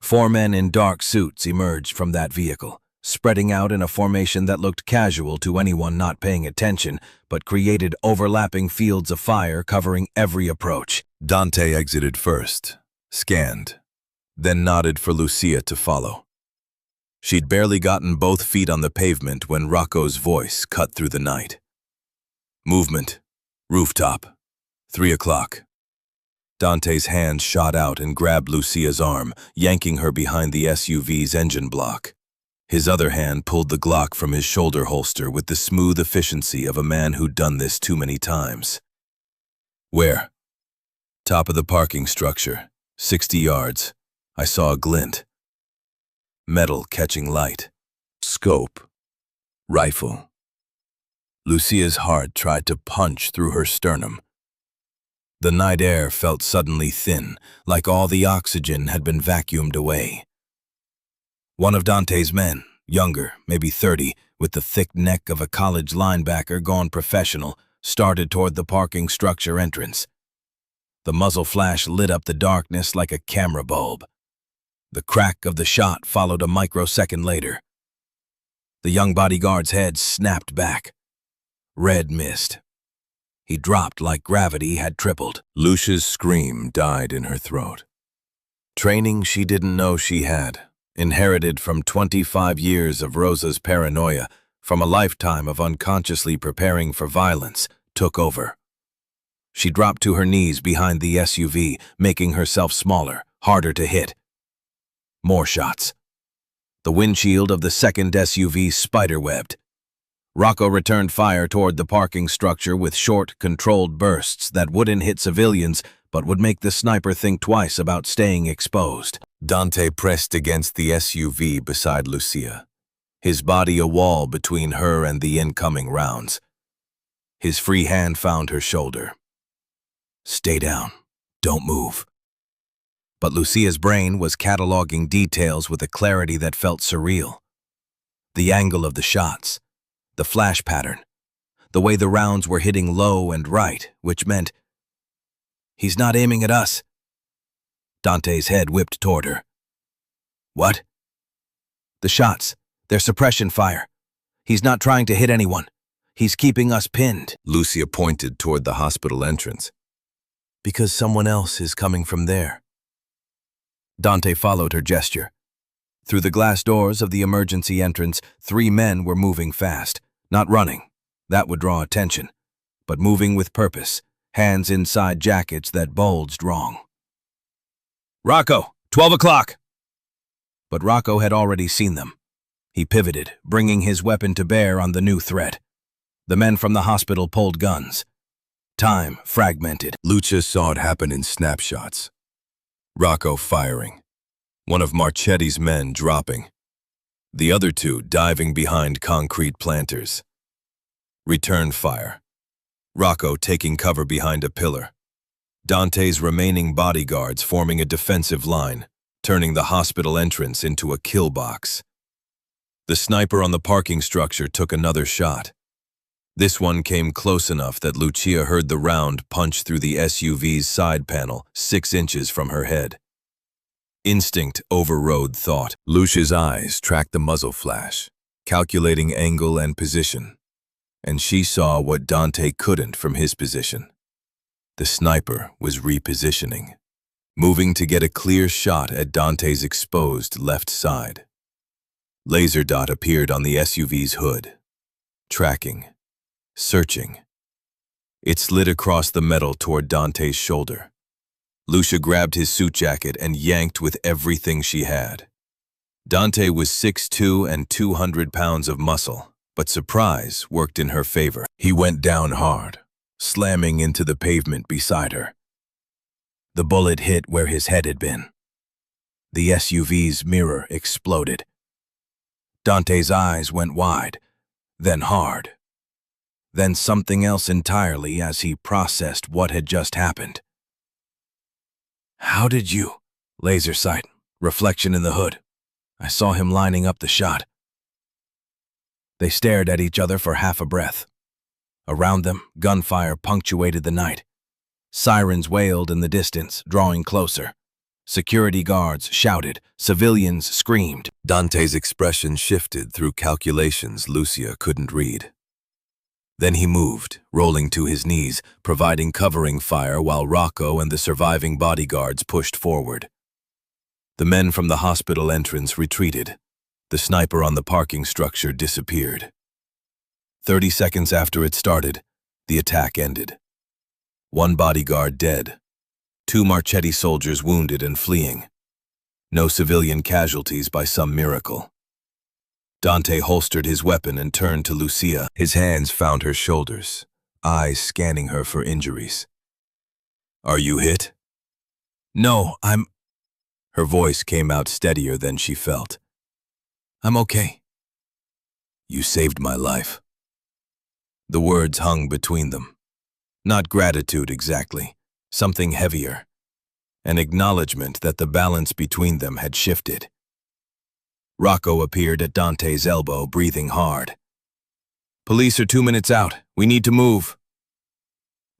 4 men in dark suits emerged from that vehicle, spreading out in a formation that looked casual to anyone not paying attention, but created overlapping fields of fire covering every approach. Dante exited first, scanned, then nodded for Lucia to follow. She'd barely gotten both feet on the pavement when Rocco's voice cut through the night. Movement. Rooftop. 3 o'clock. Dante's hand shot out and grabbed Lucia's arm, yanking her behind the SUV's engine block. His other hand pulled the Glock from his shoulder holster with the smooth efficiency of a man who'd done this too many times. Where? Top of the parking structure, 60 yards. I saw a glint. Metal catching light. Scope. Rifle. Lucia's heart tried to punch through her sternum. The night air felt suddenly thin, like all the oxygen had been vacuumed away. One of Dante's men, younger, maybe 30, with the thick neck of a college linebacker gone professional, started toward the parking structure entrance. The muzzle flash lit up the darkness like a camera bulb. The crack of the shot followed a microsecond later. The young bodyguard's head snapped back. Red mist. He dropped like gravity had tripled. Lucia's scream died in her throat. Training she didn't know she had, inherited from 25 years of Rosa's paranoia, from a lifetime of unconsciously preparing for violence, took over. She dropped to her knees behind the SUV, making herself smaller, harder to hit. More shots. The windshield of the second SUV spiderwebbed. Rocco returned fire toward the parking structure with short, controlled bursts that wouldn't hit civilians but would make the sniper think twice about staying exposed. Dante pressed against the SUV beside Lucia, his body a wall between her and the incoming rounds. His free hand found her shoulder. Stay down. Don't move. But Lucia's brain was cataloging details with a clarity that felt surreal. The angle of the shots, the flash pattern, the way the rounds were hitting low and right, which meant, he's not aiming at us. Dante's head whipped toward her. What? The shots, they're suppression fire. He's not trying to hit anyone. He's keeping us pinned. Lucia pointed toward the hospital entrance. Because someone else is coming from there. Dante followed her gesture. Through the glass doors of the emergency entrance, 3 men were moving fast, not running. That would draw attention, but moving with purpose, hands inside jackets that bulged wrong. Rocco, 12 o'clock! But Rocco had already seen them. He pivoted, bringing his weapon to bear on the new threat. The men from the hospital pulled guns. Time fragmented. Lucia saw it happen in snapshots. Rocco firing. One of Marchetti's men dropping. The other 2 diving behind concrete planters. Return fire. Rocco taking cover behind a pillar. Dante's remaining bodyguards forming a defensive line, turning the hospital entrance into a kill box. The sniper on the parking structure took another shot. This one came close enough that Lucia heard the round punch through the SUV's side panel 6 inches from her head. Instinct overrode thought. Lucia's eyes tracked the muzzle flash, calculating angle and position. And she saw what Dante couldn't from his position. The sniper was repositioning, moving to get a clear shot at Dante's exposed left side. Laser dot appeared on the SUV's hood, tracking. Searching. It slid across the metal toward Dante's shoulder. Lucia grabbed his suit jacket and yanked with everything she had. Dante was 6'2" and 200 pounds of muscle, but surprise worked in her favor. He went down hard, slamming into the pavement beside her. The bullet hit where his head had been. The SUV's mirror exploded. Dante's eyes went wide, then hard. Then something else entirely as he processed what had just happened. How did you? Laser sight, reflection in the hood. I saw him lining up the shot. They stared at each other for half a breath. Around them, gunfire punctuated the night. Sirens wailed in the distance, drawing closer. Security guards shouted, civilians screamed. Dante's expression shifted through calculations Lucia couldn't read. Then he moved, rolling to his knees, providing covering fire while Rocco and the surviving bodyguards pushed forward. The men from the hospital entrance retreated. The sniper on the parking structure disappeared. 30 seconds after it started, the attack ended. 1 bodyguard dead. 2 Marchetti soldiers wounded and fleeing. No civilian casualties by some miracle. Dante holstered his weapon and turned to Lucia. His hands found her shoulders, eyes scanning her for injuries. Are you hit? No, Her voice came out steadier than she felt. I'm okay. You saved my life. The words hung between them. Not gratitude exactly, something heavier. An acknowledgement that the balance between them had shifted. Rocco appeared at Dante's elbow, breathing hard. Police are 2 minutes out. We need to move.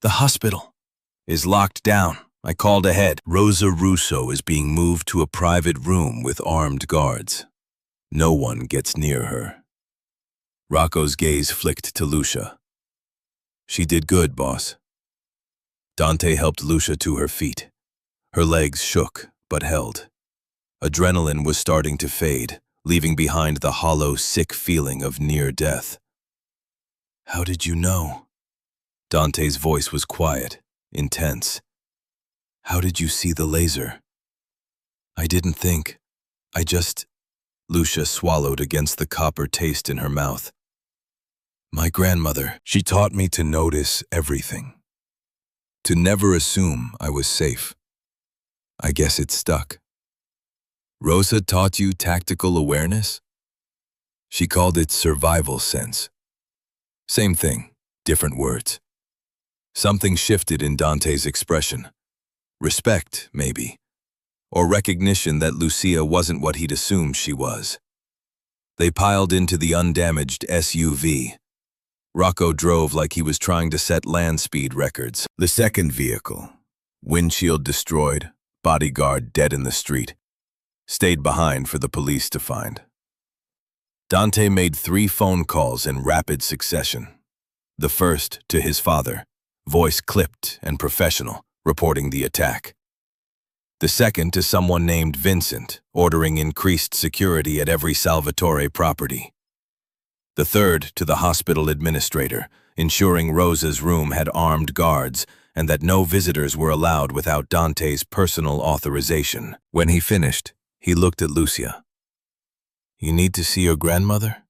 The hospital is locked down. I called ahead. Rosa Russo is being moved to a private room with armed guards. No one gets near her. Rocco's gaze flicked to Lucia. She did good, boss. Dante helped Lucia to her feet. Her legs shook, but held. Adrenaline was starting to fade, leaving behind the hollow, sick feeling of near death. How did you know? Dante's voice was quiet, intense. How did you see the laser? I didn't think. Lucia swallowed against the copper taste in her mouth. My grandmother, she taught me to notice everything. To never assume I was safe. I guess it stuck. Rosa taught you tactical awareness? She called it survival sense. Same thing, different words. Something shifted in Dante's expression. Respect, maybe. Or recognition that Lucia wasn't what he'd assumed she was. They piled into the undamaged SUV. Rocco drove like he was trying to set land speed records. The second vehicle, windshield destroyed, bodyguard dead in the street, stayed behind for the police to find. Dante made 3 phone calls in rapid succession. The first to his father, voice clipped and professional, reporting the attack. The second to someone named Vincent, ordering increased security at every Salvatore property. The third to the hospital administrator, ensuring Rosa's room had armed guards and that no visitors were allowed without Dante's personal authorization. When he finished, he looked at Lucia. You need to see your grandmother?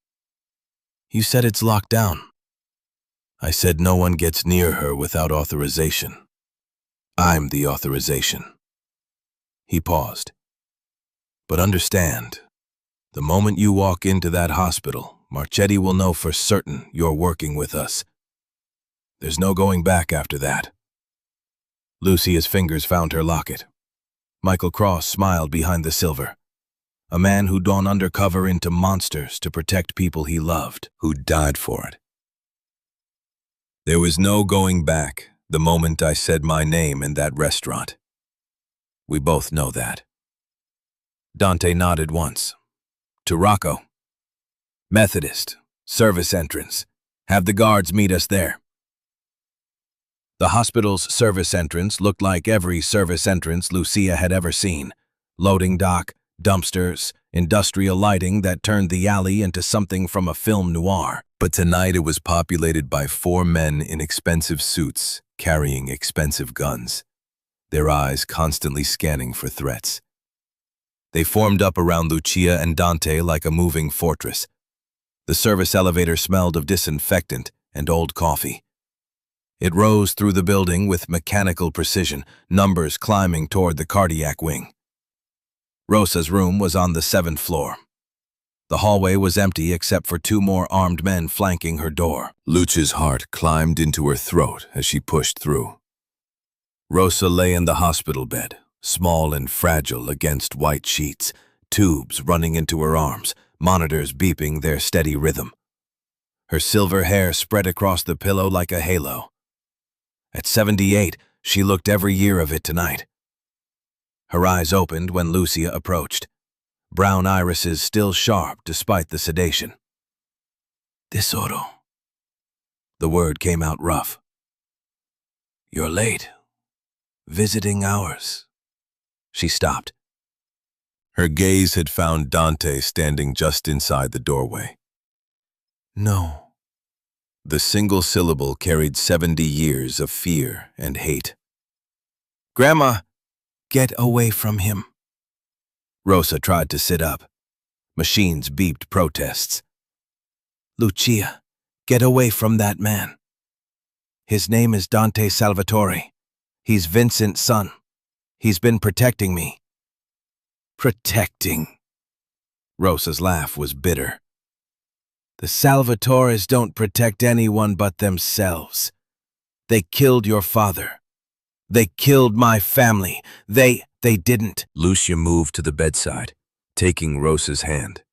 You said it's locked down. I said no one gets near her without authorization. I'm the authorization. He paused. But understand, the moment you walk into that hospital, Marchetti will know for certain you're working with us. There's no going back after that. Lucia's fingers found her locket. Michael Cross smiled behind the silver. A man who'd gone undercover into monsters to protect people he loved, who died for it. There was no going back the moment I said my name in that restaurant. We both know that. Dante nodded once. To Rocco. Methodist, service entrance. Have the guards meet us there. The hospital's service entrance looked like every service entrance Lucia had ever seen. Loading dock, dumpsters, industrial lighting that turned the alley into something from a film noir. But tonight it was populated by 4 men in expensive suits, carrying expensive guns, their eyes constantly scanning for threats. They formed up around Lucia and Dante like a moving fortress. The service elevator smelled of disinfectant and old coffee. It rose through the building with mechanical precision, numbers climbing toward the cardiac wing. Rosa's room was on the 7th floor. The hallway was empty except for 2 more armed men flanking her door. Lucia's heart climbed into her throat as she pushed through. Rosa lay in the hospital bed, small and fragile against white sheets, tubes running into her arms, monitors beeping their steady rhythm. Her silver hair spread across the pillow like a halo. At 78, she looked every year of it tonight. Her eyes opened when Lucia approached. Brown irises still sharp despite the sedation. Tesoro. The word came out rough. You're late. Visiting hours. She stopped. Her gaze had found Dante standing just inside the doorway. No. The single syllable carried 70 years of fear and hate. Grandma, get away from him. Rosa tried to sit up. Machines beeped protests. Lucia, get away from that man. His name is Dante Salvatore. He's Vincent's son. He's been protecting me. Protecting. Rosa's laugh was bitter. The Salvatores don't protect anyone but themselves. They killed your father. They killed my family. They didn't. Lucia moved to the bedside, taking Rosa's hand.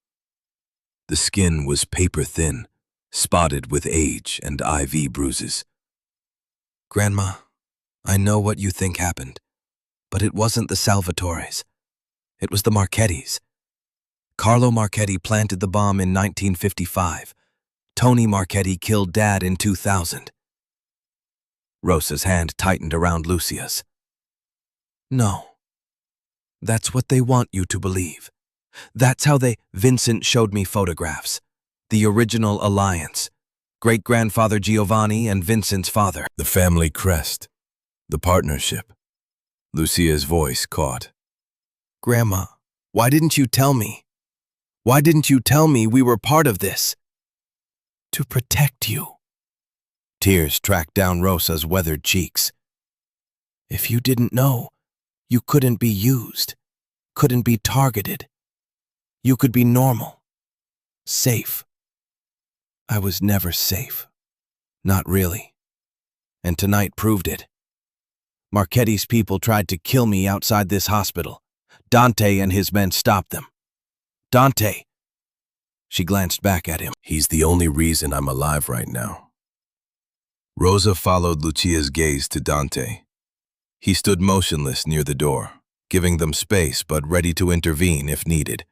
The skin was paper thin, spotted with age and IV bruises. Grandma, I know what you think happened. But it wasn't the Salvatores. It was the Marchettis. Carlo Marchetti planted the bomb in 1955. Tony Marchetti killed Dad in 2000. Rosa's hand tightened around Lucia's. No. That's what they want you to believe. That's how Vincent showed me photographs. The original alliance. Great-grandfather Giovanni and Vincent's father. The family crest. The partnership. Lucia's voice caught. Grandma, why didn't you tell me? Why didn't you tell me we were part of this? To protect you. Tears tracked down Rosa's weathered cheeks. If you didn't know, you couldn't be used, couldn't be targeted. You could be normal, safe. I was never safe. Not really. And tonight proved it. Marchetti's people tried to kill me outside this hospital. Dante and his men stopped them. Dante! She glanced back at him. He's the only reason I'm alive right now. Rosa followed Lucia's gaze to Dante. He stood motionless near the door, giving them space but ready to intervene if needed.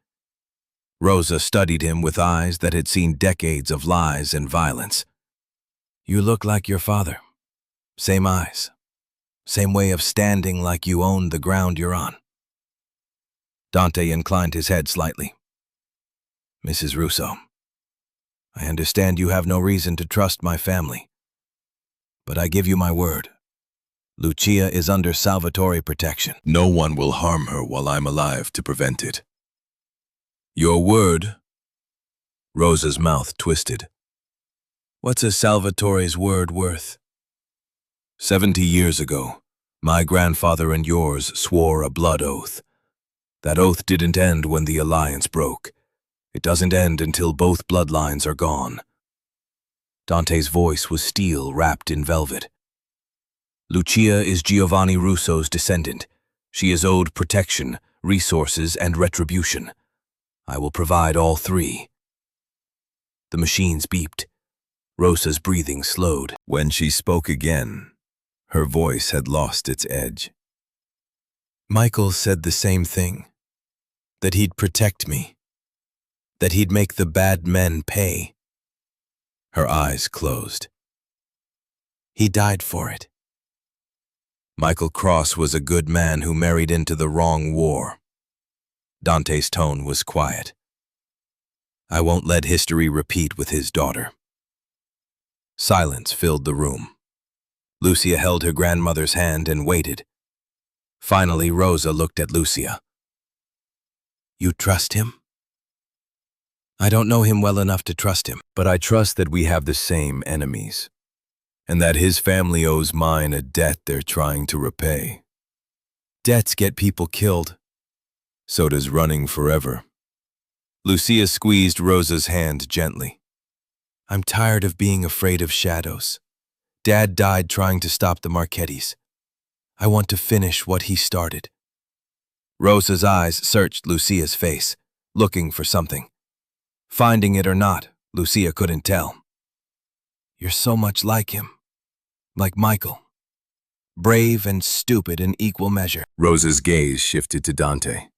Rosa studied him with eyes that had seen decades of lies and violence. You look like your father. Same eyes. Same way of standing like you owned the ground you're on. Dante inclined his head slightly. Mrs. Russo, I understand you have no reason to trust my family. But I give you my word. Lucia is under Salvatore protection. No one will harm her while I'm alive to prevent it. Your word? Rosa's mouth twisted. What's a Salvatore's word worth? 70 years ago, my grandfather and yours swore a blood oath. That oath didn't end when the alliance broke. It doesn't end until both bloodlines are gone. Dante's voice was steel wrapped in velvet. Lucia is Giovanni Russo's descendant. She is owed protection, resources, and retribution. I will provide all three. The machines beeped. Rosa's breathing slowed. When she spoke again, her voice had lost its edge. Michael said the same thing. That he'd protect me. That he'd make the bad men pay. Her eyes closed. He died for it. Michael Cross was a good man who married into the wrong war. Dante's tone was quiet. I won't let history repeat with his daughter. Silence filled the room. Lucia held her grandmother's hand and waited. Finally, Rosa looked at Lucia. You trust him? I don't know him well enough to trust him, but I trust that we have the same enemies, and that his family owes mine a debt they're trying to repay. Debts get people killed. So does running forever. Lucia squeezed Rosa's hand gently. I'm tired of being afraid of shadows. Dad died trying to stop the Marchettis. I want to finish what he started. Rosa's eyes searched Lucia's face, looking for something. Finding it or not, Lucia couldn't tell. You're so much like him. Like Michael. Brave and stupid in equal measure. Rosa's gaze shifted to Dante.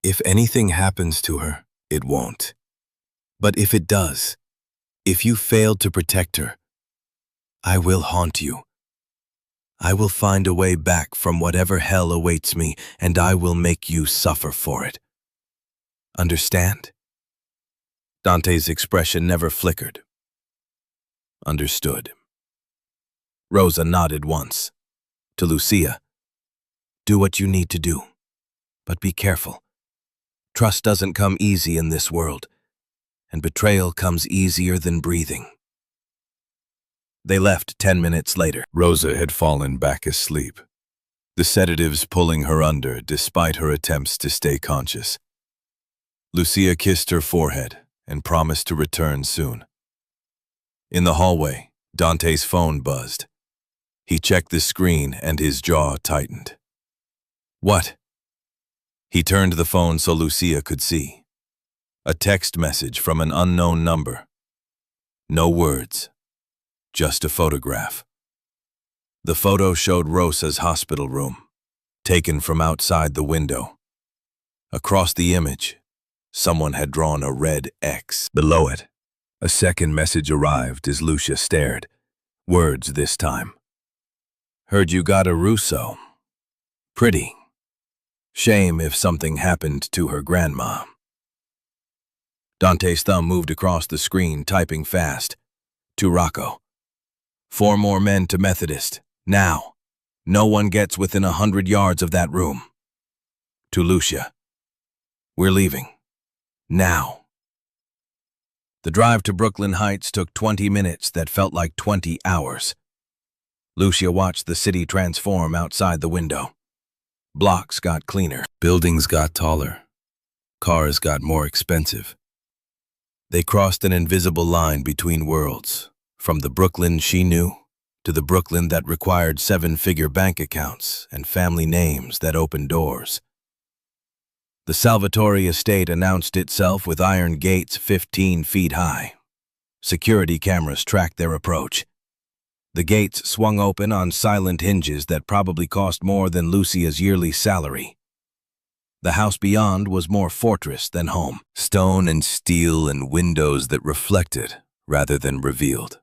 If anything happens to her, it won't. But if it does, if you fail to protect her, I will haunt you. I will find a way back from whatever hell awaits me, and I will make you suffer for it. Understand? Dante's expression never flickered. Understood. Rosa nodded once. To Lucia, do what you need to do, but be careful. Trust doesn't come easy in this world, and betrayal comes easier than breathing. They left 10 minutes later. Rosa had fallen back asleep, the sedatives pulling her under despite her attempts to stay conscious. Lucia kissed her forehead and promised to return soon. In the hallway, Dante's phone buzzed. He checked the screen and his jaw tightened. What? He turned the phone so Lucia could see. A text message from an unknown number. No words, just a photograph. The photo showed Rosa's hospital room. taken from outside the window. Across the image, someone had drawn a red X. Below it, a second message arrived as Lucia stared. Words this time. Heard you got a Russo. Pretty. Shame if something happened to her grandma. Dante's thumb moved across the screen, typing fast. To Rocco. 4 more men to Methodist. Now. No one gets within 100 yards of that room. To Lucia. We're leaving. Now. The drive to Brooklyn Heights took 20 minutes that felt like 20 hours. Lucia watched the city transform outside the window. Blocks got cleaner. Buildings got taller. Cars got more expensive. They crossed an invisible line between worlds, from the Brooklyn she knew to the Brooklyn that required 7-figure bank accounts and family names that opened doors. The Salvatore estate announced itself with iron gates 15 feet high. Security cameras tracked their approach. The gates swung open on silent hinges that probably cost more than Lucia's yearly salary. The house beyond was more fortress than home. Stone and steel and windows that reflected rather than revealed.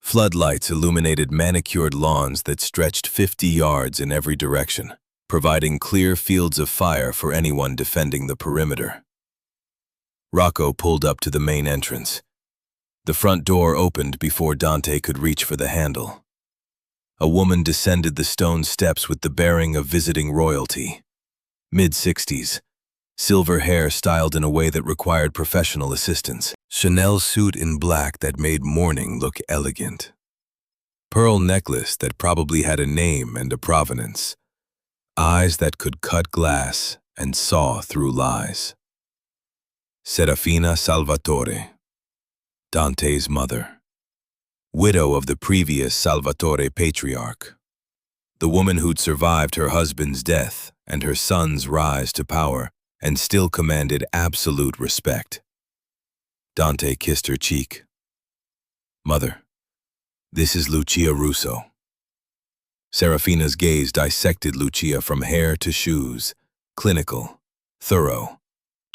Floodlights illuminated manicured lawns that stretched 50 yards in every direction, providing clear fields of fire for anyone defending the perimeter. Rocco pulled up to the main entrance. The front door opened before Dante could reach for the handle. A woman descended the stone steps with the bearing of visiting royalty. Mid-60s, silver hair styled in a way that required professional assistance. Chanel suit in black that made mourning look elegant. Pearl necklace that probably had a name and a provenance. Eyes that could cut glass and saw through lies. Serafina Salvatore, Dante's mother. Widow of the previous Salvatore patriarch. The woman who'd survived her husband's death and her son's rise to power and still commanded absolute respect. Dante kissed her cheek. Mother, this is Lucia Russo. Serafina's gaze dissected Lucia from hair to shoes, clinical, thorough,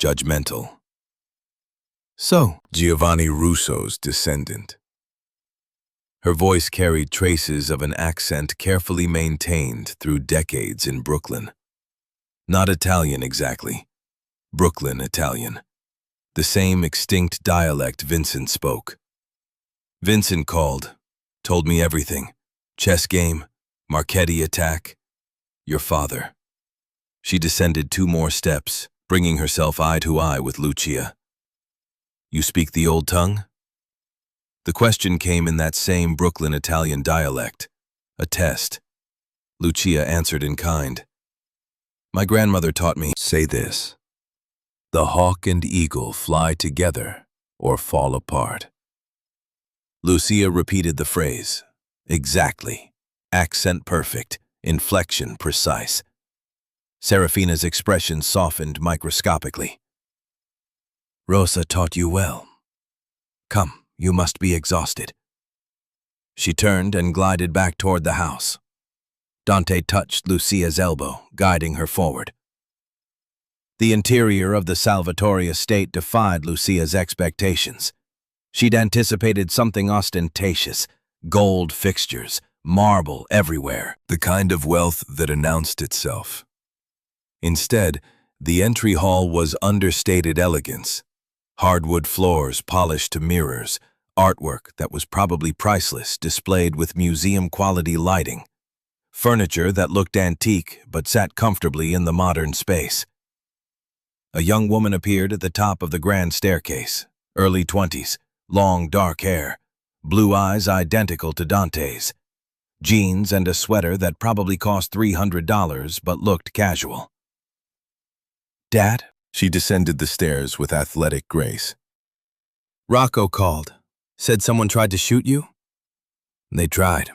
judgmental. So, Giovanni Russo's descendant. Her voice carried traces of an accent carefully maintained through decades in Brooklyn. Not Italian exactly, Brooklyn Italian. The same extinct dialect Vincent spoke. Vincent called, told me everything. Chess game, Marchetti attack, your father. She descended 2 more steps, bringing herself eye to eye with Lucia. You speak the old tongue? The question came in that same Brooklyn Italian dialect. A test. Lucia answered in kind. My grandmother taught me, say this. The hawk and eagle fly together or fall apart. Lucia repeated the phrase. Exactly. Accent perfect. Inflection precise. Serafina's expression softened microscopically. Rosa taught you well. Come, you must be exhausted. She turned and glided back toward the house. Dante touched Lucia's elbow, guiding her forward. The interior of the Salvatore estate defied Lucia's expectations. She'd anticipated something ostentatious, gold fixtures, marble everywhere, the kind of wealth that announced itself. Instead, the entry hall was understated elegance. Hardwood floors polished to mirrors, artwork that was probably priceless displayed with museum-quality lighting, furniture that looked antique but sat comfortably in the modern space. A young woman appeared at the top of the grand staircase, early 20s, long dark hair, blue eyes identical to Dante's, jeans and a sweater that probably cost $300 but looked casual. Dad? She descended the stairs with athletic grace. Rocco called. Said someone tried to shoot you? They tried.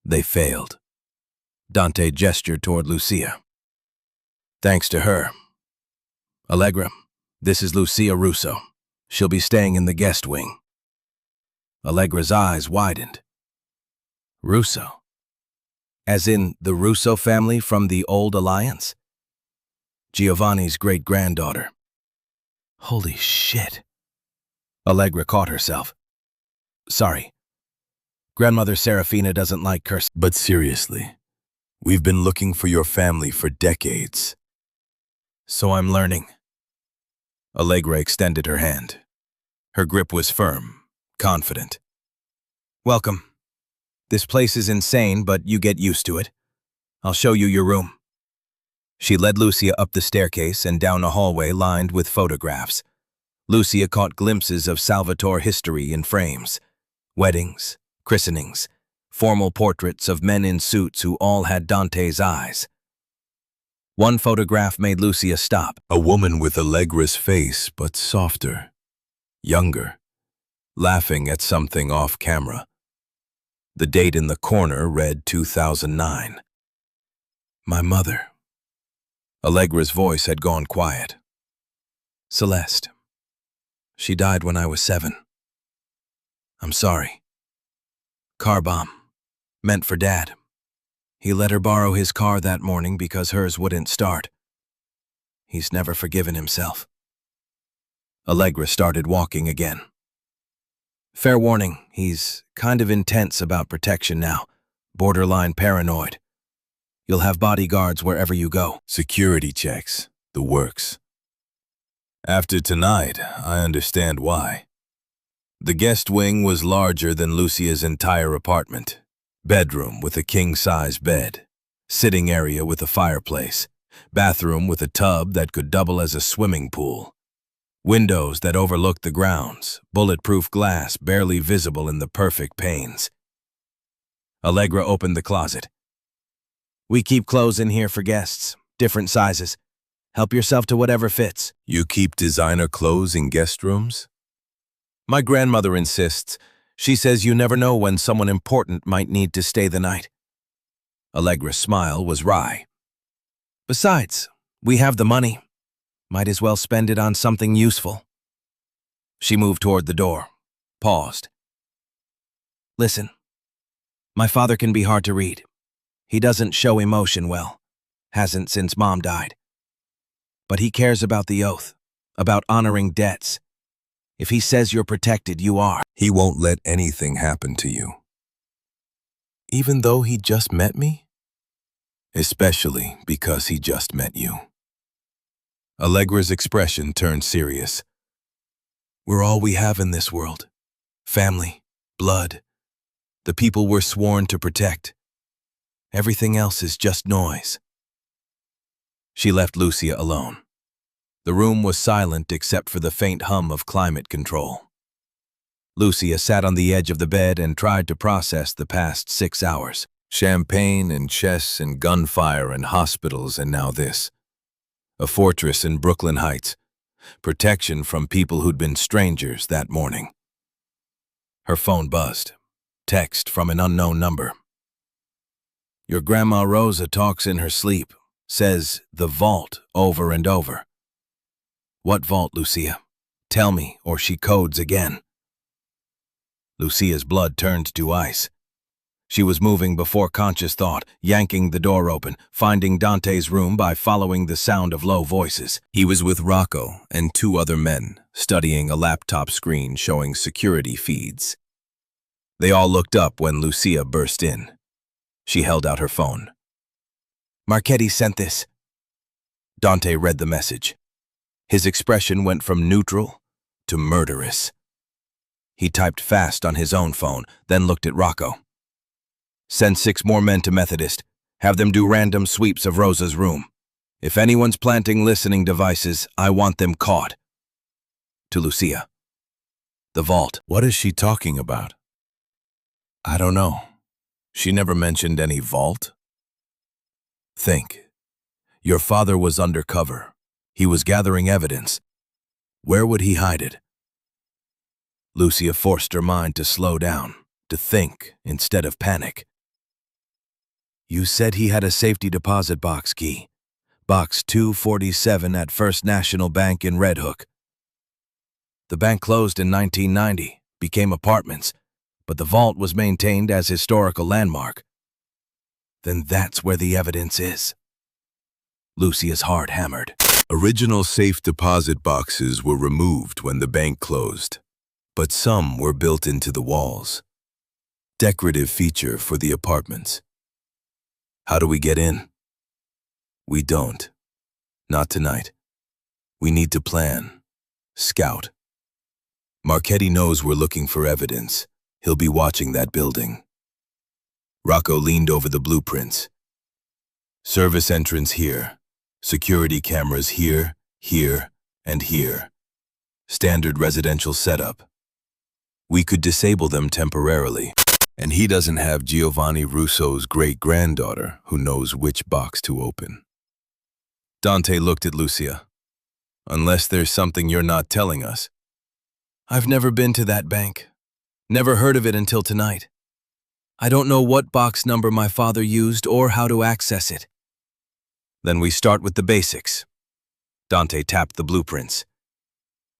They failed. Dante gestured toward Lucia. Thanks to her. Allegra, this is Lucia Russo. She'll be staying in the guest wing. Allegra's eyes widened. Russo? As in the Russo family from the old alliance? Giovanni's great-granddaughter. Holy shit. Allegra caught herself. Sorry. Grandmother Serafina doesn't like curse. But seriously, we've been looking for your family for decades. So I'm learning. Allegra extended her hand. Her grip was firm, confident. Welcome. This place is insane, but you get used to it. I'll show you your room. She led Lucia up the staircase and down a hallway lined with photographs. Lucia caught glimpses of Salvatore history in frames. Weddings, christenings, formal portraits of men in suits who all had Dante's eyes. One photograph made Lucia stop. A woman with Allegra's face, but softer, younger, laughing at something off camera. The date in the corner read 2009. My mother. Allegra's voice had gone quiet. Celeste. She died when I was 7. I'm sorry. Car bomb. Meant for Dad. He let her borrow his car that morning because hers wouldn't start. He's never forgiven himself. Allegra started walking again. Fair warning, he's kind of intense about protection now. Borderline paranoid. You'll have bodyguards wherever you go. Security checks. The works. After tonight, I understand why. The guest wing was larger than Lucia's entire apartment. Bedroom with a king-size bed. Sitting area with a fireplace. Bathroom with a tub that could double as a swimming pool. Windows that overlooked the grounds. Bulletproof glass barely visible in the perfect panes. Allegra opened the closet. We keep clothes in here for guests. Different sizes. Help yourself to whatever fits. You keep designer clothes in guest rooms? My grandmother insists. She says you never know when someone important might need to stay the night. Allegra's smile was wry. Besides, we have the money. Might as well spend it on something useful. She moved toward the door, paused. Listen, my father can be hard to read. He doesn't show emotion well. Hasn't since Mom died. But he cares about the oath, about honoring debts. If he says you're protected, you are. He won't let anything happen to you. Even though he just met me? Especially because he just met you. Allegra's expression turned serious. We're all we have in this world. Family, blood, the people we're sworn to protect. Everything else is just noise. She left Lucia alone. The room was silent except for the faint hum of climate control. Lucia sat on the edge of the bed and tried to process the past 6 hours. Champagne and chess and gunfire and hospitals and now this. A fortress in Brooklyn Heights. Protection from people who'd been strangers that morning. Her phone buzzed. Text from an unknown number. Your Grandma Rosa talks in her sleep. Says the vault over and over. What vault, Lucia? Tell me, or she codes again. Lucia's blood turned to ice. She was moving before conscious thought, yanking the door open, finding Dante's room by following the sound of low voices. He was with Rocco and 2 other men, studying a laptop screen showing security feeds. They all looked up when Lucia burst in. She held out her phone. Marchetti sent this. Dante read the message. His expression went from neutral to murderous. He typed fast on his own phone, then looked at Rocco. Send 6 more men to Methodist. Have them do random sweeps of Rosa's room. If anyone's planting listening devices, I want them caught. To Lucia. The vault. What is she talking about? I don't know. She never mentioned any vault. Think. Your father was undercover. He was gathering evidence. Where would he hide it? Lucia forced her mind to slow down, to think instead of panic. You said he had a safety deposit box key. Box 247 at First National Bank in Red Hook. The bank closed in 1990, became apartments, but the vault was maintained as historical landmark. Then that's where the evidence is. Lucia's heart hammered. Original safe deposit boxes were removed when the bank closed, but some were built into the walls. Decorative feature for the apartments. How do we get in? We don't. Not tonight. We need to plan. Scout. Marchetti knows we're looking for evidence. He'll be watching that building. Rocco leaned over the blueprints. Service entrance here. Security cameras here, here, and here. Standard residential setup. We could disable them temporarily. And he doesn't have Giovanni Russo's great-granddaughter who knows which box to open. Dante looked at Lucia. Unless there's something you're not telling us. I've never been to that bank. Never heard of it until tonight. I don't know what box number my father used or how to access it. Then we start with the basics. Dante tapped the blueprints.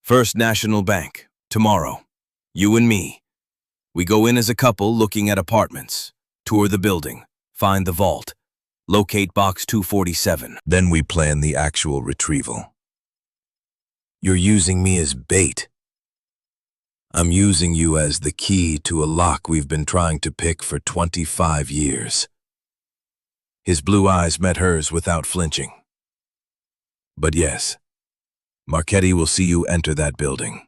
First National Bank, tomorrow. You and me. We go in as a couple looking at apartments. Tour the building. Find the vault. Locate box 247. Then we plan the actual retrieval. You're using me as bait. I'm using you as the key to a lock we've been trying to pick for 25 years. His blue eyes met hers without flinching. But yes, Marchetti will see you enter that building.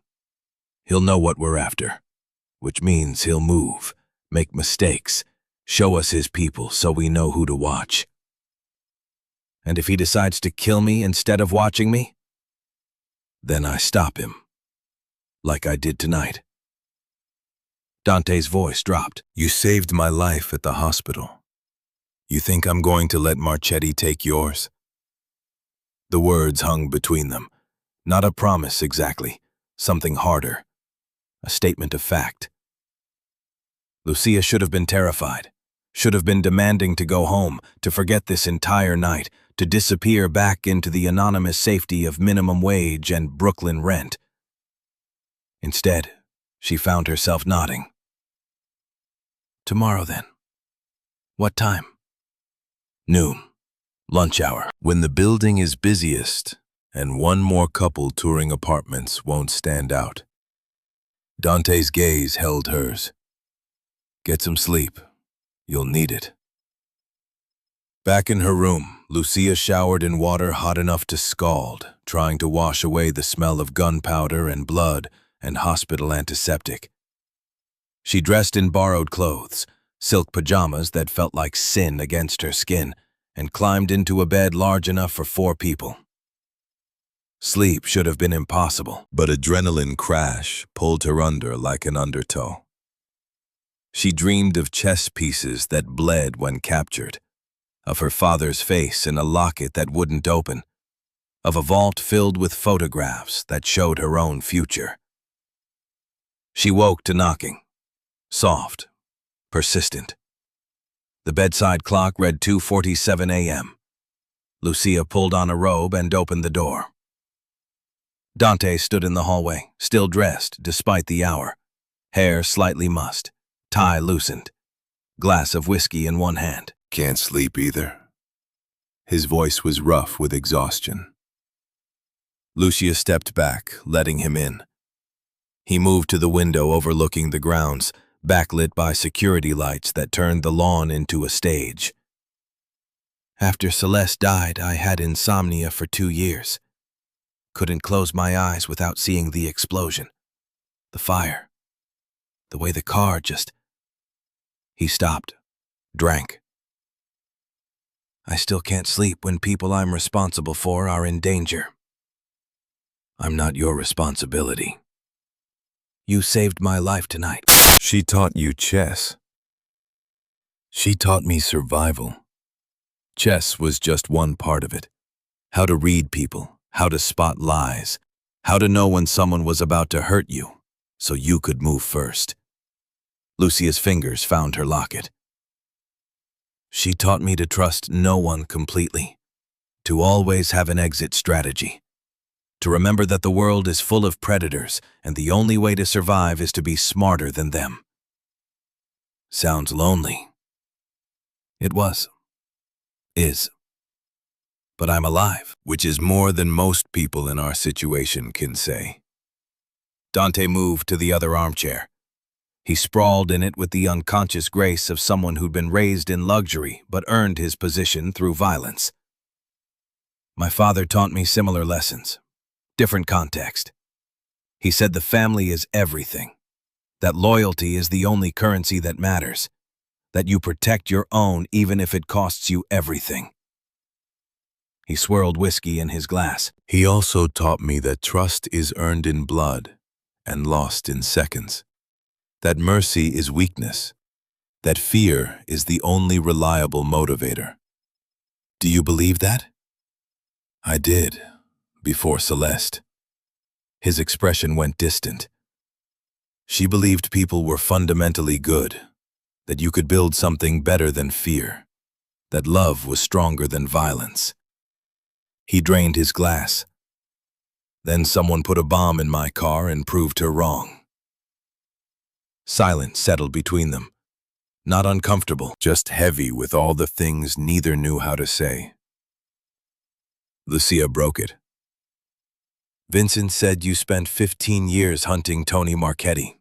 He'll know what we're after, which means he'll move, make mistakes, show us his people so we know who to watch. And if he decides to kill me instead of watching me? Then I stop him, like I did tonight. Dante's voice dropped. You saved my life at the hospital. You think I'm going to let Marchetti take yours? The words hung between them. Not a promise exactly, something harder. A statement of fact. Lucia should have been terrified. Should have been demanding to go home, to forget this entire night, to disappear back into the anonymous safety of minimum wage and Brooklyn rent. Instead, she found herself nodding. Tomorrow then. What time? Noon. Lunch hour. When the building is busiest, and one more couple touring apartments won't stand out. Dante's gaze held hers. Get some sleep. You'll need it. Back in her room, Lucia showered in water hot enough to scald, trying to wash away the smell of gunpowder and blood and hospital antiseptic. She dressed in borrowed clothes, silk pajamas that felt like sin against her skin, and climbed into a bed large enough for 4 people. Sleep should have been impossible, but adrenaline crash pulled her under like an undertow. She dreamed of chess pieces that bled when captured, of her father's face in a locket that wouldn't open, of a vault filled with photographs that showed her own future. She woke to knocking, soft, persistent. The bedside clock read 2:47 a.m. Lucia pulled on a robe and opened the door. Dante stood in the hallway, still dressed despite the hour, hair slightly mussed, tie loosened, glass of whiskey in one hand. Can't sleep either. His voice was rough with exhaustion. Lucia stepped back, letting him in. He moved to the window overlooking the grounds, backlit by security lights that turned the lawn into a stage. After Celeste died, I had insomnia for 2 years. Couldn't close my eyes without seeing the explosion, the fire, the way the car just... He stopped, drank. I still can't sleep when people I'm responsible for are in danger. I'm not your responsibility. You saved my life tonight. She taught you chess. She taught me survival. Chess was just one part of it. How to read people, how to spot lies, how to know when someone was about to hurt you, so you could move first. Lucia's fingers found her locket. She taught me to trust no one completely, to always have an exit strategy, to remember that the world is full of predators and the only way to survive is to be smarter than them. Sounds lonely. It was. Is. But I'm alive. Which is more than most people in our situation can say. Dante moved to the other armchair. He sprawled in it with the unconscious grace of someone who'd been raised in luxury but earned his position through violence. My father taught me similar lessons. Different context. He said the family is everything. That loyalty is the only currency that matters. That you protect your own even if it costs you everything. He swirled whiskey in his glass. He also taught me that trust is earned in blood and lost in seconds. That mercy is weakness. That fear is the only reliable motivator. Do you believe that? I did, before Celeste. His expression went distant. She believed people were fundamentally good, that you could build something better than fear, that love was stronger than violence. He drained his glass. Then someone put a bomb in my car and proved her wrong. Silence settled between them. Not uncomfortable, just heavy with all the things neither knew how to say. Lucia broke it. Vincent said you spent 15 years hunting Tony Marchetti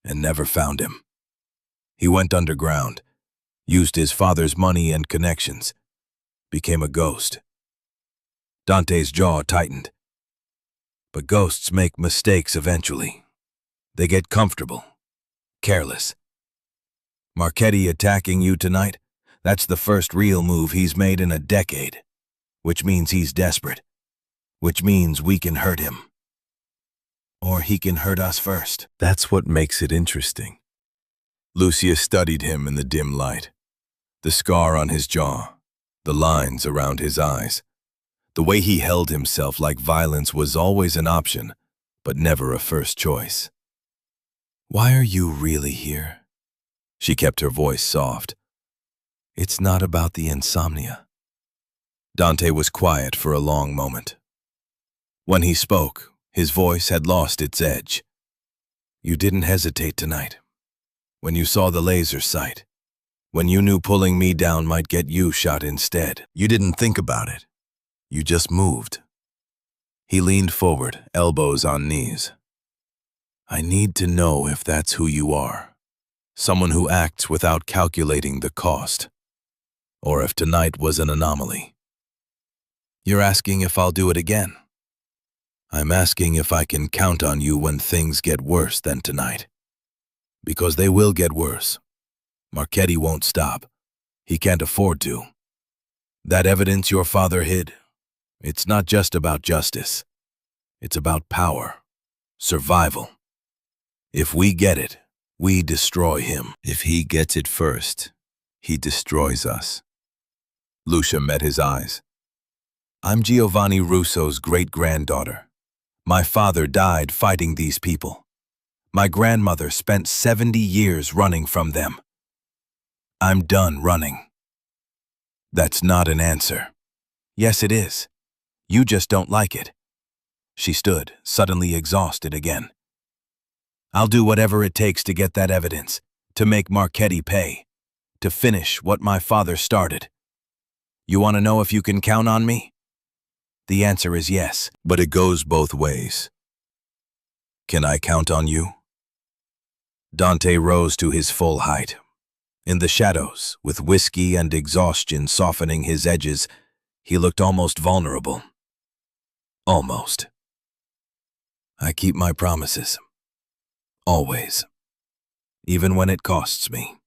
and never found him. He went underground, used his father's money and connections, became a ghost. Dante's jaw tightened. But ghosts make mistakes eventually. They get comfortable, careless. Marchetti attacking you tonight, that's the first real move he's made in a decade, which means he's desperate, which means we can hurt him. Or he can hurt us first. That's what makes it interesting. Lucia studied him in the dim light. The scar on his jaw, the lines around his eyes. The way he held himself like violence was always an option, but never a first choice. Why are you really here? She kept her voice soft. It's not about the insomnia. Dante was quiet for a long moment. When he spoke, his voice had lost its edge. You didn't hesitate tonight. When you saw the laser sight. When you knew pulling me down might get you shot instead. You didn't think about it. You just moved. He leaned forward, elbows on knees. I need to know if that's who you are. Someone who acts without calculating the cost. Or if tonight was an anomaly. You're asking if I'll do it again. I'm asking if I can count on you when things get worse than tonight. Because they will get worse. Marchetti won't stop. He can't afford to. That evidence your father hid, it's not just about justice. It's about power, survival. If we get it, we destroy him. If he gets it first, he destroys us. Lucia met his eyes. I'm Giovanni Russo's great-granddaughter. My father died fighting these people. My grandmother spent 70 years running from them. I'm done running. That's not an answer. Yes, it is. You just don't like it. She stood, suddenly exhausted again. I'll do whatever it takes to get that evidence, to make Marchetti pay, to finish what my father started. You want to know if you can count on me? The answer is yes. But it goes both ways. Can I count on you? Dante rose to his full height. In the shadows, with whiskey and exhaustion softening his edges, he looked almost vulnerable. Almost. I keep my promises. Always. Even when it costs me.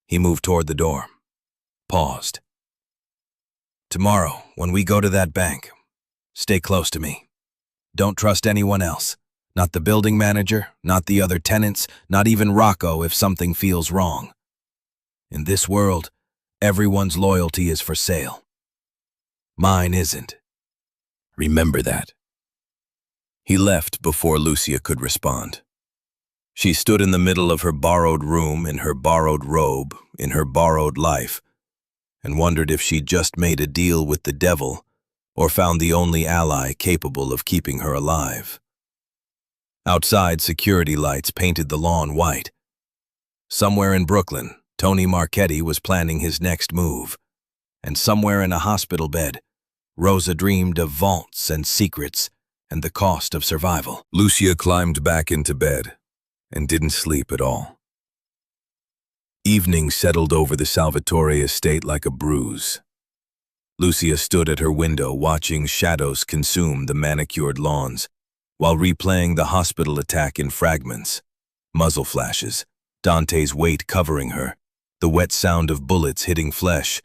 He moved toward the door. Paused. Tomorrow, when we go to that bank, stay close to me. Don't trust anyone else. Not the building manager, not the other tenants, not even Rocco if something feels wrong. In this world, everyone's loyalty is for sale. Mine isn't. Remember that. He left before Lucia could respond. She stood in the middle of her borrowed room, in her borrowed robe, in her borrowed life, and wondered if she'd just made a deal with the devil or found the only ally capable of keeping her alive. Outside, security lights painted the lawn white. Somewhere in Brooklyn, Tony Marchetti was planning his next move. And somewhere in a hospital bed, Rosa dreamed of vaults and secrets and the cost of survival. Lucia climbed back into bed and didn't sleep at all. Evening settled over the Salvatore estate like a bruise. Lucia stood at her window watching shadows consume the manicured lawns, while replaying the hospital attack in fragments. Muzzle flashes, Dante's weight covering her, the wet sound of bullets hitting flesh,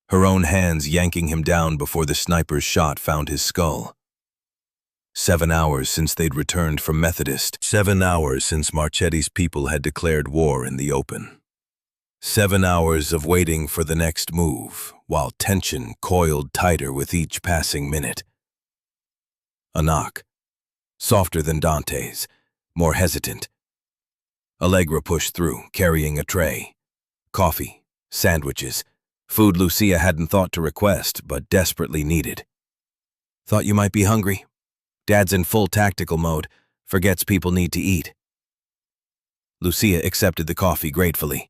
her own hands yanking him down before the sniper's shot found his skull. 7 hours since they'd returned from Methodist. 7 hours since Marchetti's people had declared war in the open. 7 hours of waiting for the next move, while tension coiled tighter with each passing minute. A knock, softer than Dante's, more hesitant. Allegra pushed through, carrying a tray. Coffee, sandwiches, food Lucia hadn't thought to request, but desperately needed. Thought you might be hungry? Dad's in full tactical mode, forgets people need to eat. Lucia accepted the coffee gratefully.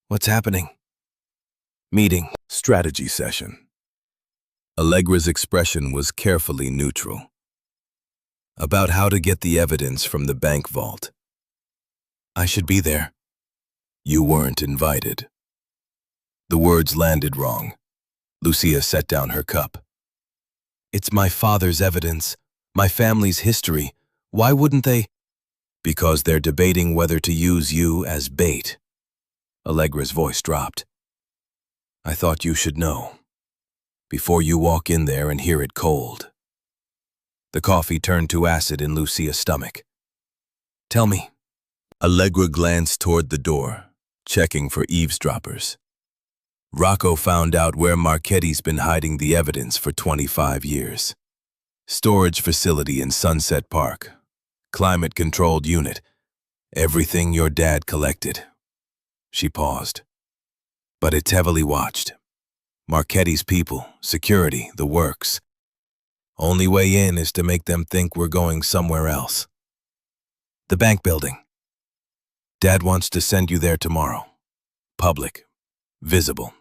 What's happening? Meeting. Strategy session. Allegra's expression was carefully neutral. About how to get the evidence from the bank vault. I should be there. You weren't invited. The words landed wrong. Lucia set down her cup. It's my father's evidence, my family's history. Why wouldn't they? Because they're debating whether to use you as bait. Allegra's voice dropped. I thought you should know, before you walk in there and hear it cold. The coffee turned to acid in Lucia's stomach. Tell me. Allegra glanced toward the door, checking for eavesdroppers. Rocco found out where Marchetti's been hiding the evidence for 25 years. Storage facility in Sunset Park. Climate-controlled unit. Everything your dad collected. She paused. But it's heavily watched. Marchetti's people, security, the works. Only way in is to make them think we're going somewhere else. The bank building. Dad wants to send you there tomorrow. Public. Visible.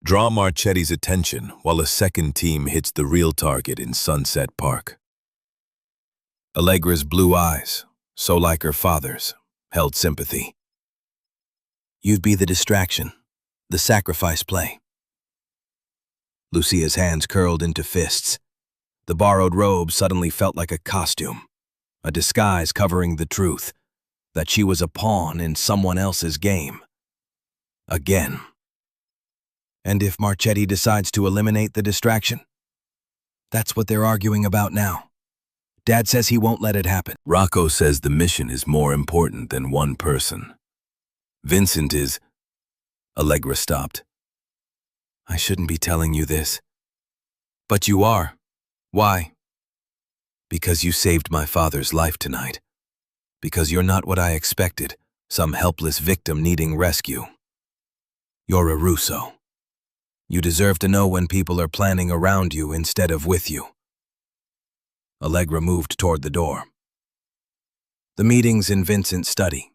Draw Marchetti's attention while a second team hits the real target in Sunset Park. Allegra's blue eyes, so like her father's, held sympathy. You'd be the distraction, the sacrifice play. Lucia's hands curled into fists. The borrowed robe suddenly felt like a costume, a disguise covering the truth, that she was a pawn in someone else's game. Again. And if Marchetti decides to eliminate the distraction? That's what they're arguing about now. Dad says he won't let it happen. Rocco says the mission is more important than one person. Vincent is... Allegra stopped. I shouldn't be telling you this. But you are. Why? Because you saved my father's life tonight. Because you're not what I expected, some helpless victim needing rescue. You're a Russo. You deserve to know when people are planning around you instead of with you. Allegra moved toward the door. The meeting's in Vincent's study.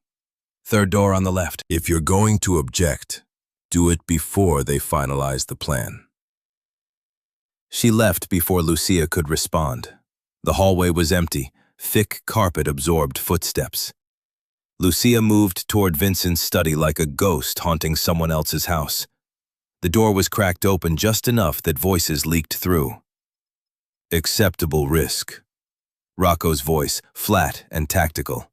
Third door on the left. If you're going to object, do it before they finalize the plan. She left before Lucia could respond. The hallway was empty, thick carpet absorbed footsteps. Lucia moved toward Vincent's study like a ghost haunting someone else's house. The door was cracked open just enough that voices leaked through. Acceptable risk. Rocco's voice, flat and tactical.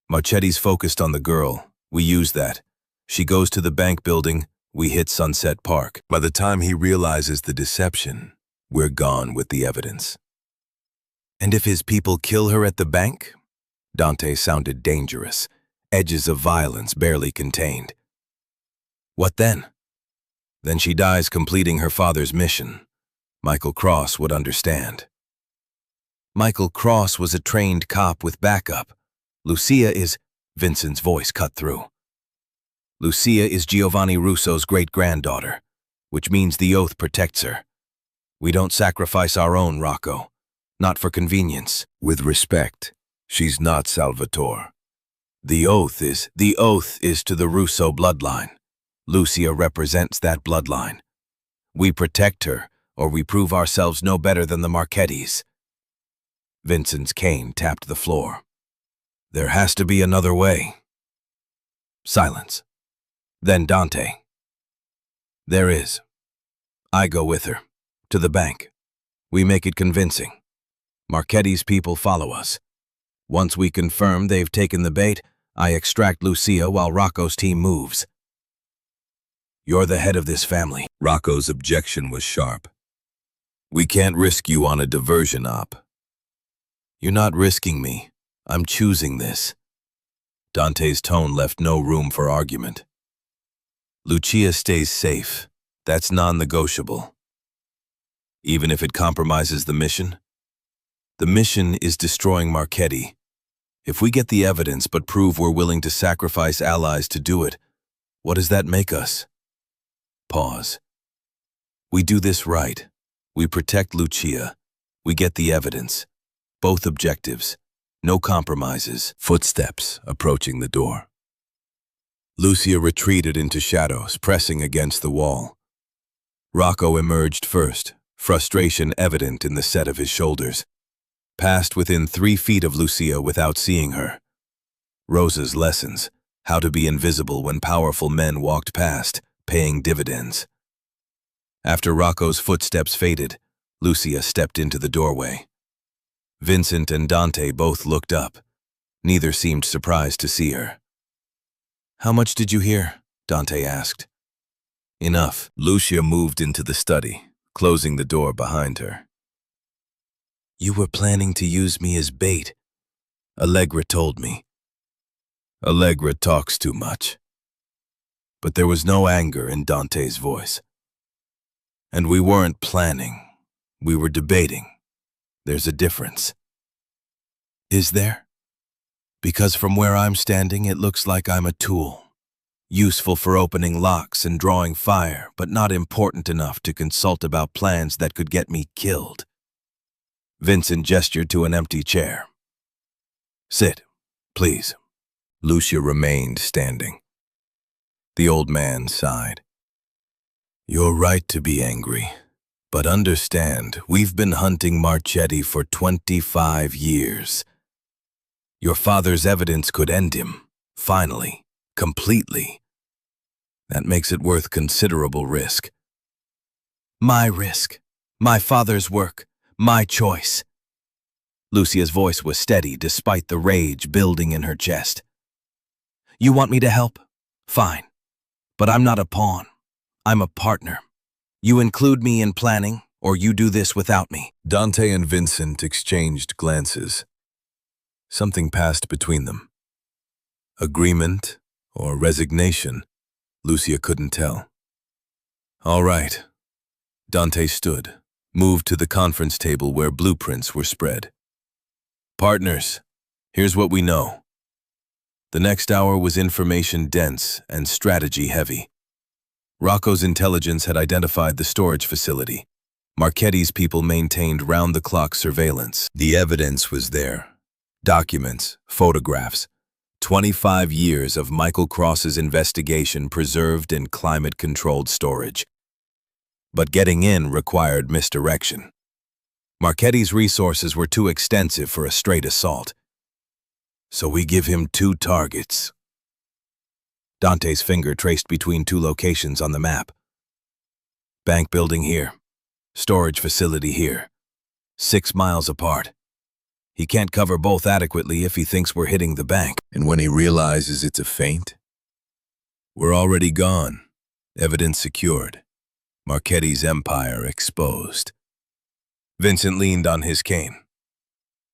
Marchetti's focused on the girl. We use that. She goes to the bank building. We hit Sunset Park. By the time he realizes the deception, we're gone with the evidence. And if his people kill her at the bank? Dante sounded dangerous, edges of violence barely contained. What then? Then she dies completing her father's mission. Michael Cross would understand. Michael Cross was a trained cop with backup. Lucia is... Vincent's voice cut through. Lucia is Giovanni Russo's great-granddaughter, which means the oath protects her. We don't sacrifice our own, Rocco. Not for convenience. With respect, she's not Salvatore. The oath is to the Russo bloodline. Lucia represents that bloodline, We protect her, or we prove ourselves no better than the Marchettis. Vincent's cane tapped the floor. There has to be another way. Silence. Then Dante. There is. I go with her. To the bank. We make it convincing. Marchetti's people follow us. Once we confirm they've taken the bait, I extract Lucia while Rocco's team moves. You're the head of this family. Rocco's objection was sharp. We can't risk you on a diversion op. You're not risking me. I'm choosing this. Dante's tone left no room for argument. Lucia stays safe. That's non-negotiable. Even if it compromises the mission? The mission is destroying Marchetti. If we get the evidence but prove we're willing to sacrifice allies to do it, what does that make us? Pause. We do this right. We protect Lucia. We get the evidence. Both objectives. No compromises. Footsteps approaching the door. Lucia retreated into shadows, pressing against the wall. Rocco emerged first, frustration evident in the set of his shoulders. Passed within 3 feet of Lucia without seeing her. Rosa's lessons, how to be invisible when powerful men walked past, paying dividends. After Rocco's footsteps faded, Lucia stepped into the doorway. Vincent and Dante both looked up. Neither seemed surprised to see her. How much did you hear? Dante asked. Enough. Lucia moved into the study, closing the door behind her. You were planning to use me as bait. Allegra told me. Allegra talks too much. But there was no anger in Dante's voice. And we weren't planning. We were debating. There's a difference. Is there? Because from where I'm standing, it looks like I'm a tool. Useful for opening locks and drawing fire, but not important enough to consult about plans that could get me killed. Vincent gestured to an empty chair. Sit, please. Lucia remained standing. The old man sighed. You're right to be angry, but understand, we've been hunting Marchetti for 25 years. Your father's evidence could end him, finally, completely. That makes it worth considerable risk. My risk, my father's work, my choice. Lucia's voice was steady despite the rage building in her chest. You want me to help? Fine. But I'm not a pawn. I'm a partner. You include me in planning, or you do this without me. Dante and Vincent exchanged glances. Something passed between them. Agreement or resignation, Lucia couldn't tell. All right. Dante stood, moved to the conference table where blueprints were spread. Partners, here's what we know. The next hour was information-dense and strategy-heavy. Rocco's intelligence had identified the storage facility. Marchetti's people maintained round-the-clock surveillance. The evidence was there. Documents, photographs, 25 years of Michael Cross's investigation preserved in climate-controlled storage. But getting in required misdirection. Marchetti's resources were too extensive for a straight assault. So we give him 2 targets. Dante's finger traced between 2 locations on the map. Bank building here. Storage facility here. 6 miles apart. He can't cover both adequately if he thinks we're hitting the bank. And when he realizes it's a feint? We're already gone. Evidence secured. Marchetti's empire exposed. Vincent leaned on his cane.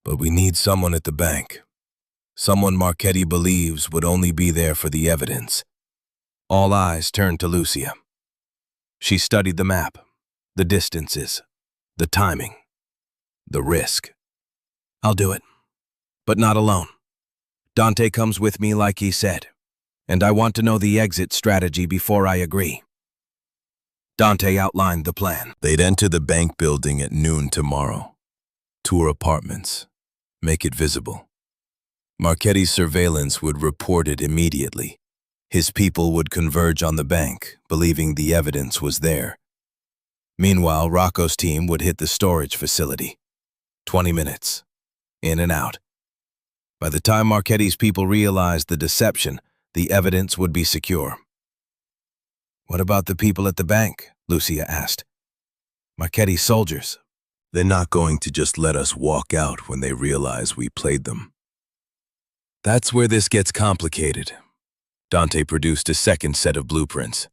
But we need someone at the bank. Someone Marchetti believes would only be there for the evidence. All eyes turned to Lucia. She studied the map, the distances, the timing, the risk. I'll do it, but not alone. Dante comes with me like he said, and I want to know the exit strategy before I agree. Dante outlined the plan. They'd enter the bank building at noon tomorrow. Tour apartments. Make it visible. Marchetti's surveillance would report it immediately. His people would converge on the bank, believing the evidence was there. Meanwhile, Rocco's team would hit the storage facility. 20 minutes. In and out. By the time Marchetti's people realized the deception, the evidence would be secure. "What about the people at the bank?" Lucia asked. "Marchetti's soldiers." They're not going to just let us walk out when they realize we played them. That's where this gets complicated. Dante produced a second set of blueprints.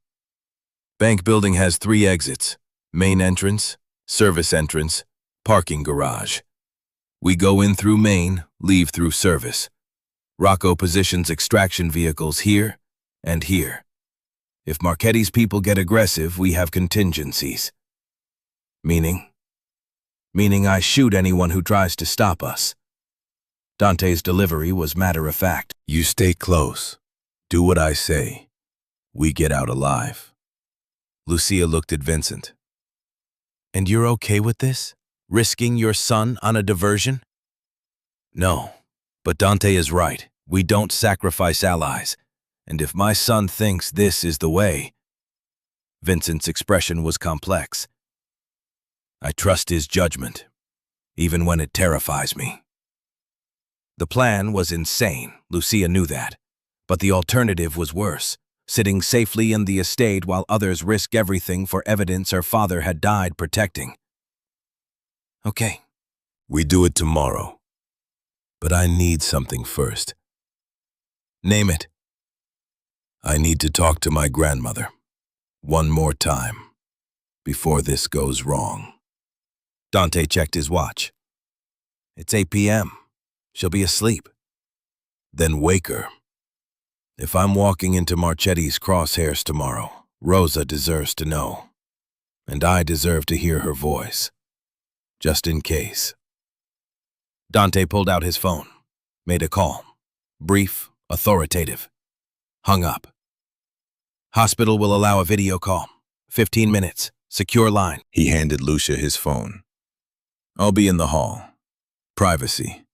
Bank building has 3 exits: main entrance, service entrance, parking garage. We go in through main, leave through service. Rocco positions extraction vehicles here and here. If Marchetti's people get aggressive, we have contingencies. Meaning I shoot anyone who tries to stop us. Dante's delivery was matter-of-fact. You stay close. Do what I say. We get out alive. Lucia looked at Vincent. "And you're okay with this? Risking your son on a diversion?" "No, but Dante is right. We don't sacrifice allies. And if my son thinks this is the way..." Vincent's expression was complex. "I trust his judgment, even when it terrifies me." The plan was insane, Lucia knew that. But the alternative was worse, sitting safely in the estate while others risk everything for evidence her father had died protecting. "Okay." We do it tomorrow. But I need something first. "Name it." I need to talk to my grandmother. One more time. Before this goes wrong. Dante checked his watch. "It's 8 p.m. She'll be asleep." Then wake her. If I'm walking into Marchetti's crosshairs tomorrow, Rosa deserves to know. And I deserve to hear her voice. Just in case. Dante pulled out his phone, made a call. Brief, authoritative. Hung up. "Hospital will allow a video call. 15 minutes. Secure line." He handed Lucia his phone. "I'll be in the hall. Privacy."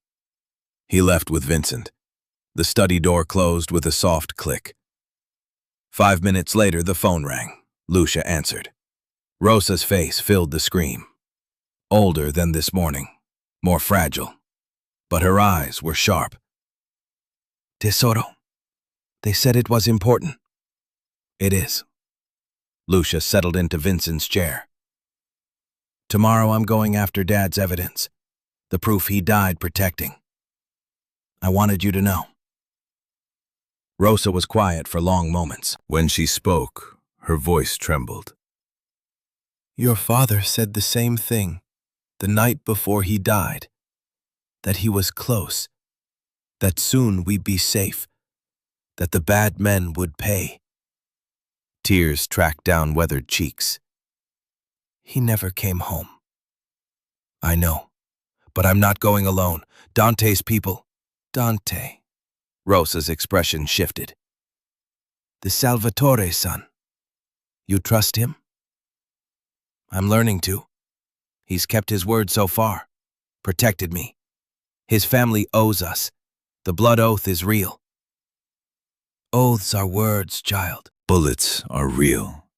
He left with Vincent. The study door closed with a soft click. 5 minutes later, the phone rang. Lucia answered. Rosa's face filled the screen. Older than this morning. More fragile. But her eyes were sharp. "Tesoro, they said it was important." "It is." Lucia settled into Vincent's chair. "Tomorrow I'm going after Dad's evidence. The proof he died protecting. I wanted you to know." Rosa was quiet for long moments. When she spoke, her voice trembled. "Your father said the same thing the night before he died. That he was close. That soon we'd be safe. That the bad men would pay." Tears tracked down weathered cheeks. "He never came home." "I know, but I'm not going alone. Dante's people..." "Dante." Rosa's expression shifted. "The Salvatore's son. You trust him?" "I'm learning to. He's kept his word so far. Protected me. His family owes us. The blood oath is real." "Oaths are words, child." Bullets are real.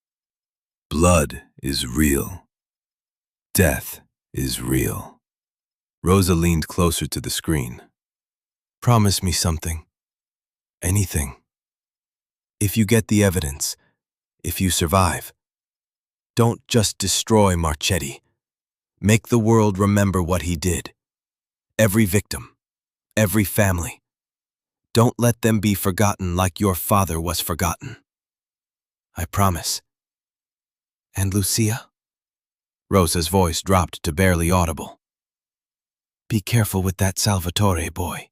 Blood is real. Death is real. Rosa leaned closer to the screen. "Promise me something. Anything. If you get the evidence, if you survive, don't just destroy Marchetti. Make the world remember what he did. Every victim, every family. Don't let them be forgotten like your father was forgotten. I promise." "And Lucia?" Rosa's voice dropped to barely audible. "Be careful with that Salvatore boy.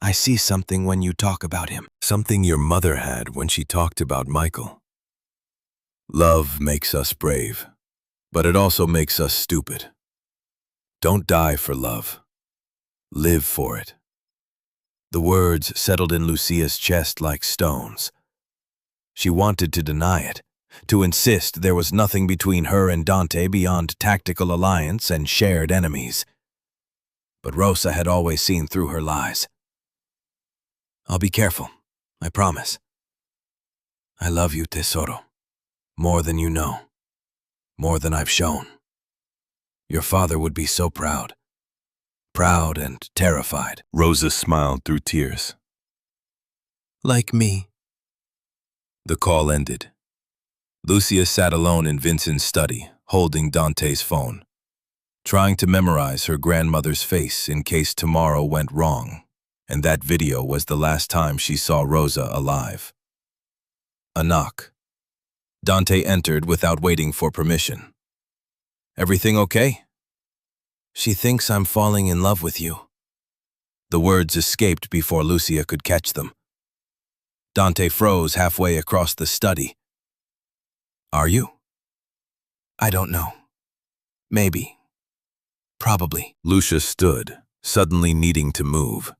I see something when you talk about him." Something your mother had when she talked about Michael. Love makes us brave, but it also makes us stupid. Don't die for love. Live for it. The words settled in Lucia's chest like stones. She wanted to deny it, to insist there was nothing between her and Dante beyond tactical alliance and shared enemies. But Rosa had always seen through her lies. "I'll be careful, I promise. I love you, Tesoro, more than you know." More than I've shown. Your father would be so proud. Proud and terrified. Rosa smiled through tears. Like me. The call ended. Lucia sat alone in Vincent's study, holding Dante's phone, trying to memorize her grandmother's face in case tomorrow went wrong, and that video was the last time she saw Rosa alive. A knock. Dante entered without waiting for permission. Everything okay? She thinks I'm falling in love with you. The words escaped before Lucia could catch them. Dante froze halfway across the study. Are you? I don't know. Maybe. Probably. Lucia stood, suddenly needing to move.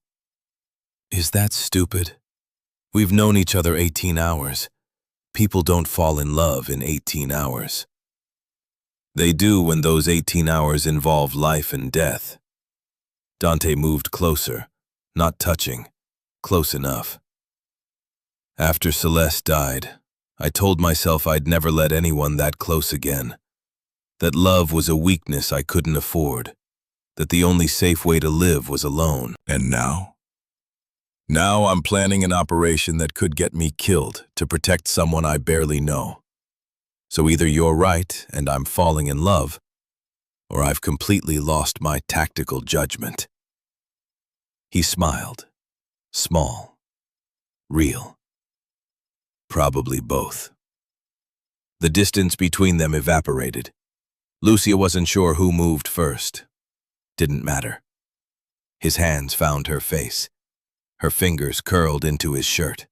Is that stupid? We've known each other 18 hours. People don't fall in love in 18 hours. They do when those 18 hours involve life and death. Dante moved closer, not touching, close enough. After Celeste died, I told myself I'd never let anyone that close again. That love was a weakness I couldn't afford. That the only safe way to live was alone. And now? Now I'm planning an operation that could get me killed to protect someone I barely know. So either you're right and I'm falling in love, or I've completely lost my tactical judgment. He smiled. Small. Real. Probably both. The distance between them evaporated. Lucia wasn't sure who moved first. Didn't matter. His hands found her face. Her fingers curled into his shirt.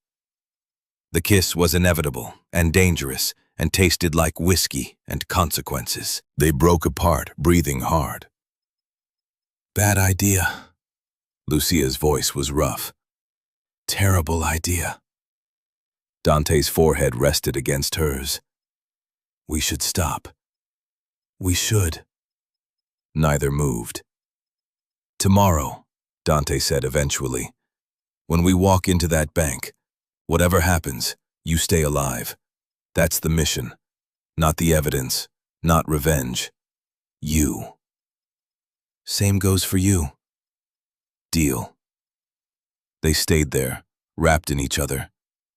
The kiss was inevitable and dangerous and tasted like whiskey and consequences. They broke apart, breathing hard. Bad idea. Lucia's voice was rough. Terrible idea. Dante's forehead rested against hers. We should stop. We should. Neither moved. Tomorrow, Dante said eventually, when we walk into that bank, whatever happens, you stay alive. That's the mission. Not the evidence. Not revenge. You. Same goes for you. Deal. They stayed there, wrapped in each other,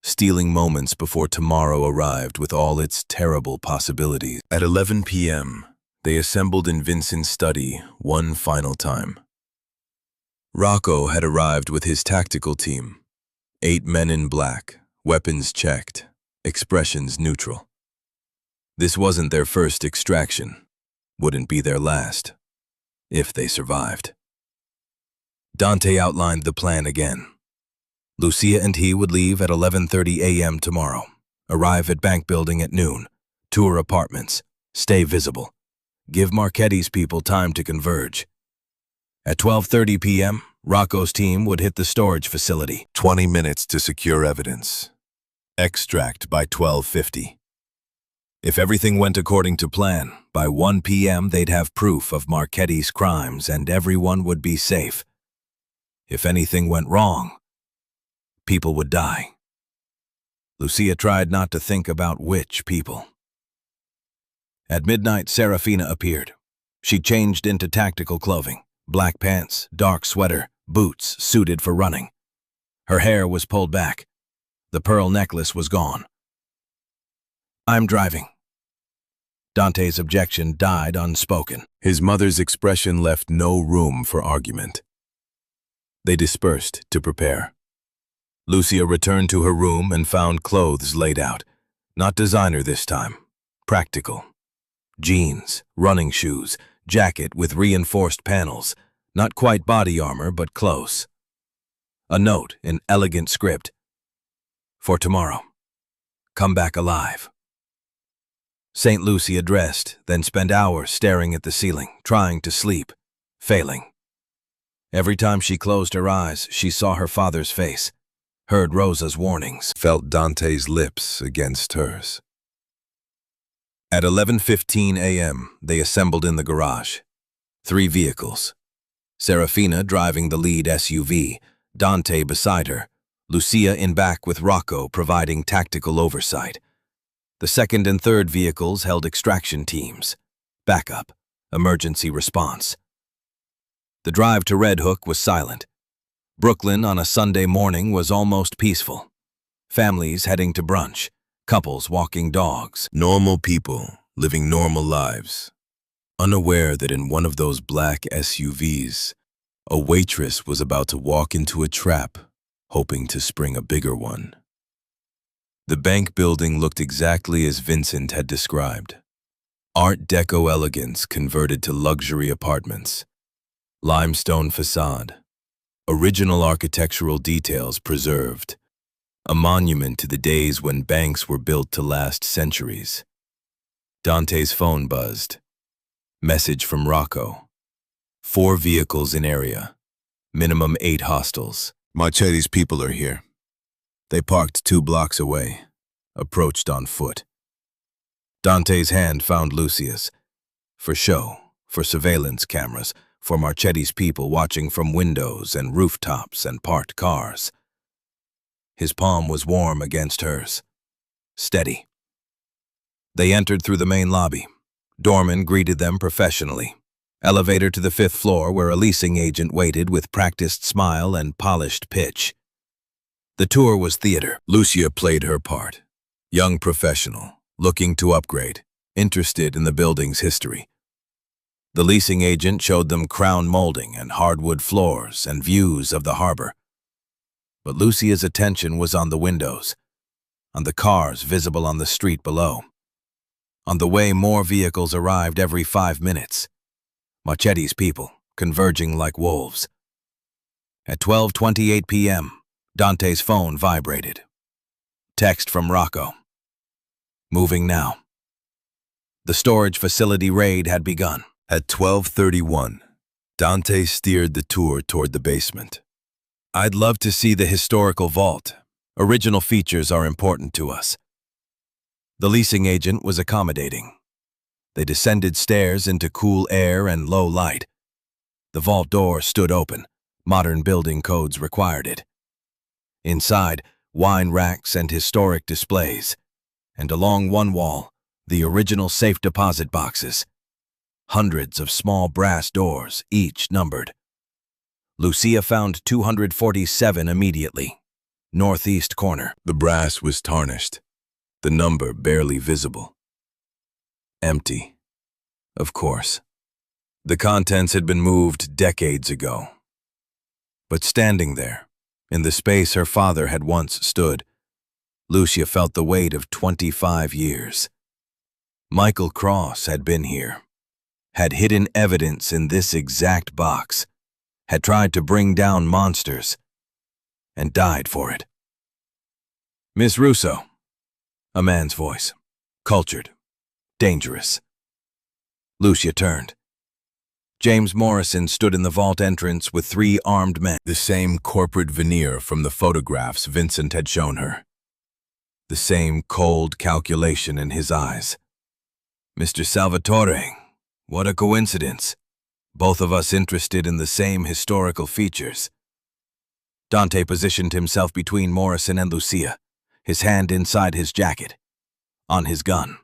stealing moments before tomorrow arrived with all its terrible possibilities. At 11 p.m., they assembled in Vincent's study one final time. Rocco had arrived with his tactical team. 8 men in black, weapons checked, expressions neutral. This wasn't their first extraction. Wouldn't be their last, if they survived. Dante outlined the plan again. Lucia and he would leave at 11:30 a.m. tomorrow, arrive at bank building at noon, tour apartments, stay visible, give Marchetti's people time to converge. At 12:30 p.m., Rocco's team would hit the storage facility. 20 minutes to secure evidence. Extract by 12:50. If everything went according to plan, by 1 p.m. they'd have proof of Marchetti's crimes and everyone would be safe. If anything went wrong, people would die. Lucia tried not to think about which people. At midnight, Serafina appeared. She changed into tactical clothing. Black pants, dark sweater, boots suited for running. Her hair was pulled back. The pearl necklace was gone. I'm driving. Dante's objection died unspoken. His mother's expression left no room for argument. They dispersed to prepare. Lucia returned to her room and found clothes laid out. Not designer this time. Practical. Jeans, running shoes, jacket with reinforced panels. Not quite body armor, but close. A note in elegant script. For tomorrow. Come back alive. St. Lucia dressed, then spent hours staring at the ceiling, trying to sleep, failing. Every time she closed her eyes, she saw her father's face, heard Rosa's warnings, felt Dante's lips against hers. At 11:15 a.m., they assembled in the garage. 3 vehicles. Serafina driving the lead SUV, Dante beside her, Lucia in back with Rocco providing tactical oversight. The second and third vehicles held extraction teams, backup, emergency response. The drive to Red Hook was silent. Brooklyn on a Sunday morning was almost peaceful. Families heading to brunch, couples walking dogs. Normal people living normal lives, unaware that in one of those black SUVs, a waitress was about to walk into a trap, hoping to spring a bigger one. The bank building looked exactly as Vincent had described. Art Deco elegance converted to luxury apartments. Limestone facade. Original architectural details preserved. A monument to the days when banks were built to last centuries. Dante's phone buzzed. Message from Rocco. 4 vehicles in area. Minimum 8 hostiles. Marchetti's people are here. They parked 2 blocks away. Approached on foot. Dante's hand found Lucia's. For show, for surveillance cameras, for Marchetti's people watching from windows and rooftops and parked cars. His palm was warm against hers. Steady. They entered through the main lobby. Doorman greeted them professionally. Elevator to the 5th floor where a leasing agent waited with practiced smile and polished pitch. The tour was theater. Lucia played her part. Young professional, looking to upgrade, interested in the building's history. The leasing agent showed them crown molding and hardwood floors and views of the harbor. But Lucia's attention was on the windows, on the cars visible on the street below, on the way more vehicles arrived every 5 minutes. Marchetti's people, converging like wolves. At 12:28 p.m., Dante's phone vibrated. Text from Rocco. Moving now. The storage facility raid had begun. At 12:31, Dante steered the tour toward the basement. I'd love to see the historical vault. Original features are important to us. The leasing agent was accommodating. They descended stairs into cool air and low light. The vault door stood open. Modern building codes required it. Inside, wine racks and historic displays. And along one wall, the original safe deposit boxes. Hundreds of small brass doors, each numbered. Lucia found 247 immediately. Northeast corner. The brass was tarnished, the number barely visible. Empty. Of course. The contents had been moved decades ago. But standing there, in the space her father had once stood, Lucia felt the weight of 25 years. Michael Cross had been here, had hidden evidence in this exact box, had tried to bring down monsters, and died for it. Miss Russo, a man's voice, cultured, dangerous. Lucia turned. James Morrison stood in the vault entrance with 3 armed men. The same corporate veneer from the photographs Vincent had shown her. The same cold calculation in his eyes. Mr. Salvatore, what a coincidence. Both of us interested in the same historical features. Dante positioned himself between Morrison and Lucia, his hand inside his jacket, on his gun.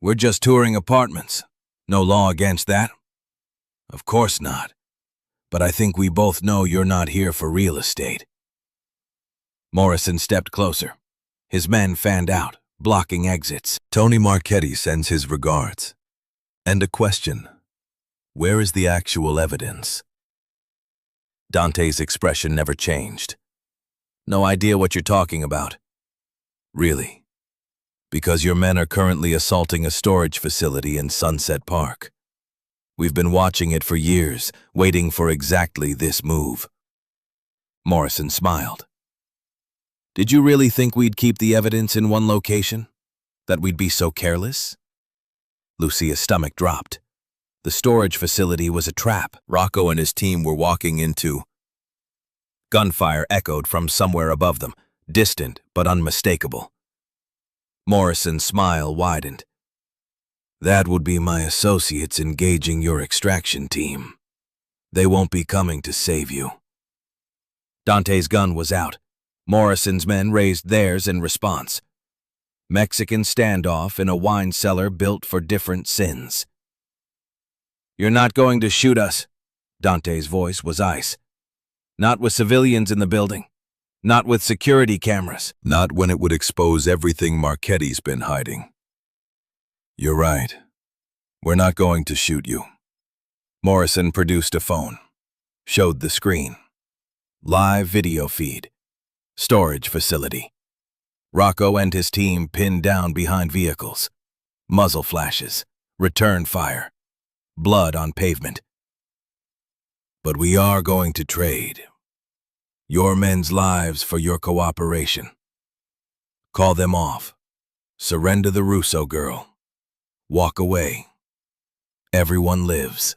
We're just touring apartments. No law against that? Of course not. But I think we both know you're not here for real estate. Morrison stepped closer. His men fanned out, blocking exits. Tony Marchetti sends his regards. And a question. Where is the actual evidence? Dante's expression never changed. No idea what you're talking about. Really? Because your men are currently assaulting a storage facility in Sunset Park. We've been watching it for years, waiting for exactly this move. Morrison smiled. Did you really think we'd keep the evidence in one location? That we'd be so careless? Lucia's stomach dropped. The storage facility was a trap Rocco and his team were walking into. Gunfire echoed from somewhere above them, distant but unmistakable. Morrison's smile widened. That would be my associates engaging your extraction team. They won't be coming to save you. Dante's gun was out. Morrison's men raised theirs in response. Mexican standoff in a wine cellar built for different sins. "You're not going to shoot us." Dante's voice was ice. "Not with civilians in the building. Not with security cameras." Not when it would expose everything Marchetti's been hiding. "You're right. We're not going to shoot you." Morrison produced a phone. Showed the screen. Live video feed. Storage facility. Rocco and his team pinned down behind vehicles. Muzzle flashes. Return fire. Blood on pavement. "But we are going to trade. Your men's lives for your cooperation. Call them off. Surrender the Russo girl. Walk away. Everyone lives.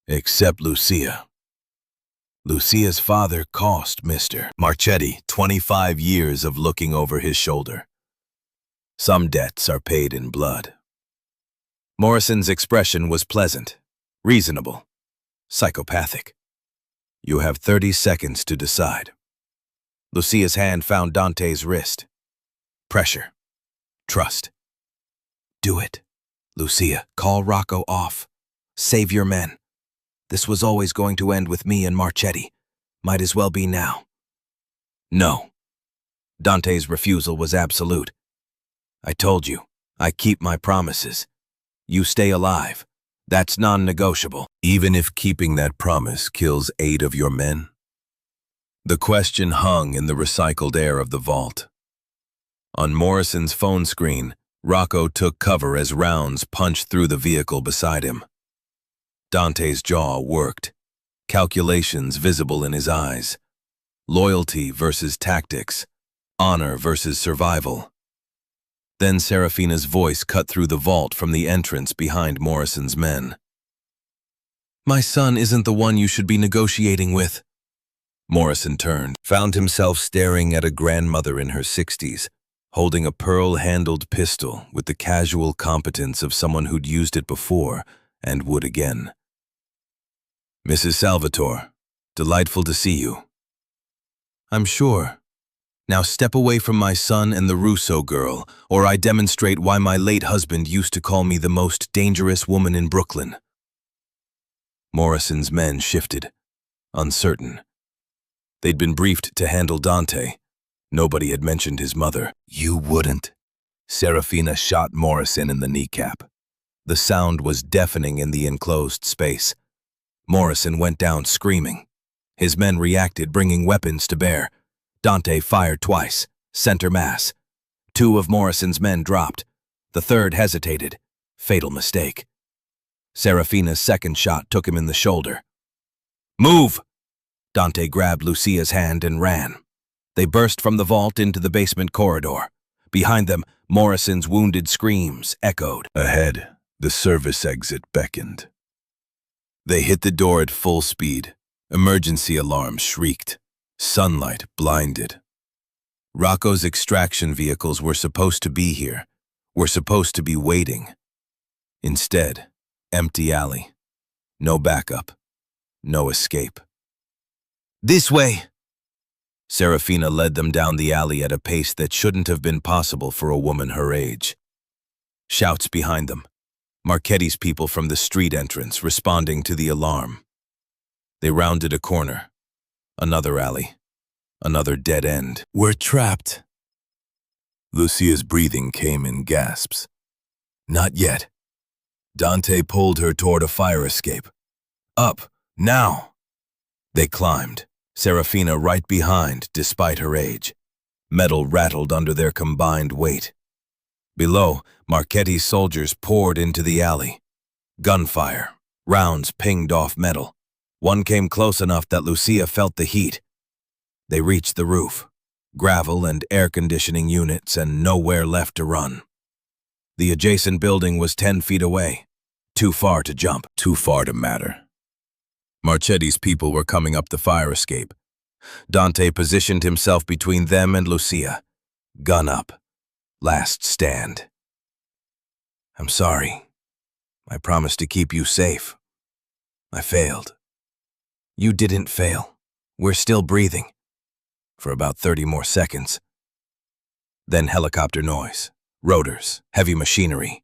Except Lucia. Lucia's father cost Mr. Marchetti 25 years of looking over his shoulder. Some debts are paid in blood." Morrison's expression was pleasant, reasonable, psychopathic. "You have 30 seconds to decide." Lucia's hand found Dante's wrist. Pressure. Trust. "Do it. Lucia, call Rocco off. Save your men. This was always going to end with me and Marchetti. Might as well be now." "No." Dante's refusal was absolute. "I told you, I keep my promises. You stay alive. That's non-negotiable." Even if keeping that promise kills 8 of your men? The question hung in the recycled air of the vault. On Morrison's phone screen, Rocco took cover as rounds punched through the vehicle beside him. Dante's jaw worked, calculations visible in his eyes. Loyalty versus tactics, honor versus survival. Then Serafina's voice cut through the vault from the entrance behind Morrison's men. "My son isn't the one you should be negotiating with." Morrison turned, found himself staring at a grandmother in her 60s, holding a pearl-handled pistol with the casual competence of someone who'd used it before and would again. "Mrs. Salvatore, delightful to see you." "I'm sure. Now step away from my son and the Russo girl, or I demonstrate why my late husband used to call me the most dangerous woman in Brooklyn." Morrison's men shifted, uncertain. They'd been briefed to handle Dante. Nobody had mentioned his mother. "You wouldn't." Serafina shot Morrison in the kneecap. The sound was deafening in the enclosed space. Morrison went down screaming. His men reacted, bringing weapons to bear. Dante fired twice, center mass. 2 of Morrison's men dropped. The third hesitated. Fatal mistake. Serafina's second shot took him in the shoulder. "Move!" Dante grabbed Lucia's hand and ran. They burst from the vault into the basement corridor. Behind them, Morrison's wounded screams echoed. Ahead, the service exit beckoned. They hit the door at full speed. Emergency alarms shrieked. Sunlight blinded. Rocco's extraction vehicles were supposed to be here, were supposed to be waiting. Instead, empty alley. No backup. No escape. "This way!" Serafina led them down the alley at a pace that shouldn't have been possible for a woman her age. Shouts behind them. Marchetti's people from the street entrance responding to the alarm. They rounded a corner. Another alley. Another dead end. "We're trapped." Lucia's breathing came in gasps. "Not yet." Dante pulled her toward a fire escape. "Up, now!" They climbed, Serafina right behind despite her age. Metal rattled under their combined weight. Below, Marchetti's soldiers poured into the alley. Gunfire. Rounds pinged off metal. One came close enough that Lucia felt the heat. They reached the roof. Gravel and air conditioning units and nowhere left to run. The adjacent building was 10 feet away. Too far to jump, too far to matter. Marchetti's people were coming up the fire escape. Dante positioned himself between them and Lucia. Gun up. Last stand. "I'm sorry. I promised to keep you safe. I failed." "You didn't fail. We're still breathing. For about 30 more seconds." Then helicopter noise, rotors, heavy machinery.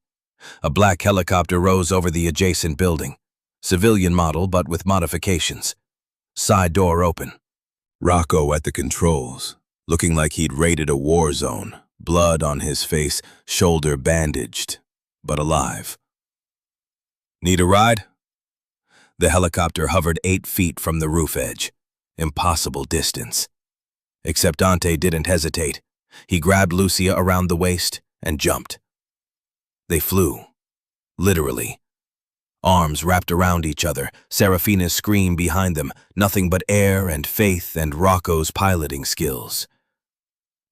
A black helicopter rose over the adjacent building. Civilian model, but with modifications. Side door open. Rocco at the controls, looking like he'd raided a war zone, blood on his face, shoulder bandaged, but alive. Need a ride? The helicopter hovered 8 feet from the roof edge. Impossible distance. Except Dante didn't hesitate. He grabbed Lucia around the waist and jumped. They flew. Literally. Arms wrapped around each other, Serafina's scream behind them, nothing but air and faith and Rocco's piloting skills.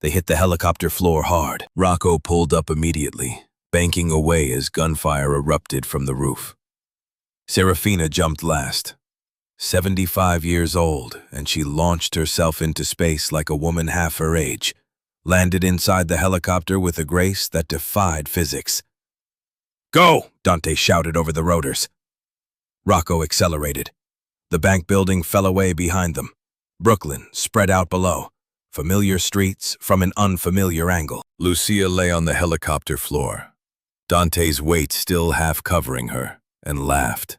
They hit the helicopter floor hard. Rocco pulled up immediately, banking away as gunfire erupted from the roof. Serafina jumped last. 75 years old, and she launched herself into space like a woman half her age, landed inside the helicopter with a grace that defied physics. "Go!" Dante shouted over the rotors. Rocco accelerated. The bank building fell away behind them. Brooklyn spread out below. Familiar streets from an unfamiliar angle. Lucia lay on the helicopter floor, Dante's weight still half covering her, and laughed.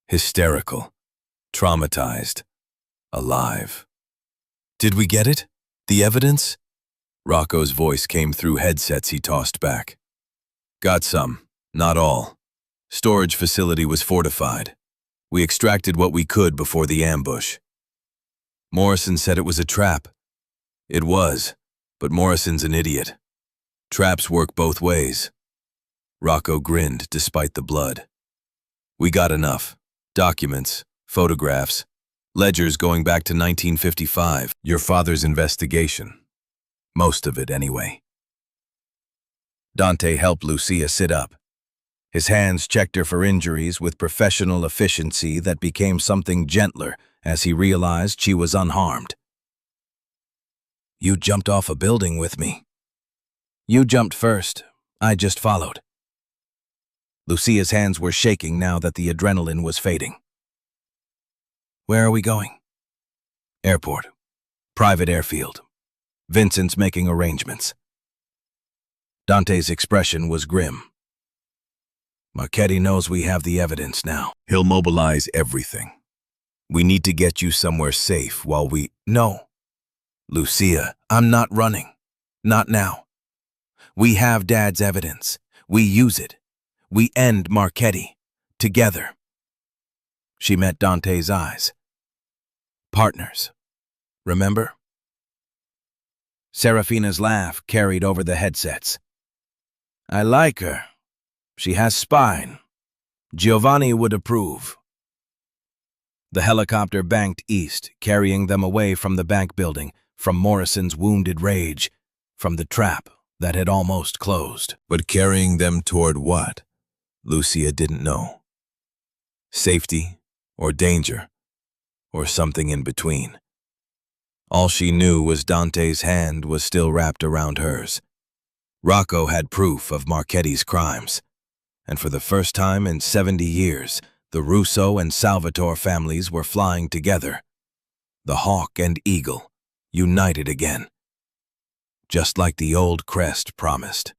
Hysterical. Traumatized. Alive. "Did we get it? The evidence?" Rocco's voice came through headsets he tossed back. "Got some. Not all. Storage facility was fortified. We extracted what we could before the ambush. Morrison said it was a trap. It was, but Morrison's an idiot. Traps work both ways." Rocco grinned despite the blood. "We got enough. Documents, photographs, ledgers going back to 1955. Your father's investigation. Most of it, anyway." Dante helped Lucia sit up. His hands checked her for injuries with professional efficiency that became something gentler as he realized she was unharmed. "You jumped off a building with me." "You jumped first. I just followed." Lucia's hands were shaking now that the adrenaline was fading. "Where are we going?" "Airport. Private airfield. Vincent's making arrangements." Dante's expression was grim. "Marchetti knows we have the evidence now. He'll mobilize everything. We need to get you somewhere safe while we—" "No. Lucia, I'm not running. Not now. We have Dad's evidence. We use it. We end Marchetti. Together." She met Dante's eyes. "Partners. Remember?" Serafina's laugh carried over the headsets. "I like her. She has spine. Giovanni would approve." The helicopter banked east, carrying them away from the bank building, from Morrison's wounded rage, from the trap that had almost closed. But carrying them toward what? Lucia didn't know. Safety, or danger, or something in between. All she knew was Dante's hand was still wrapped around hers. Rocco had proof of Marchetti's crimes, and for the first time in 70 years, the Russo and Salvatore families were flying together. The Hawk and Eagle, united again. Just like the old crest promised.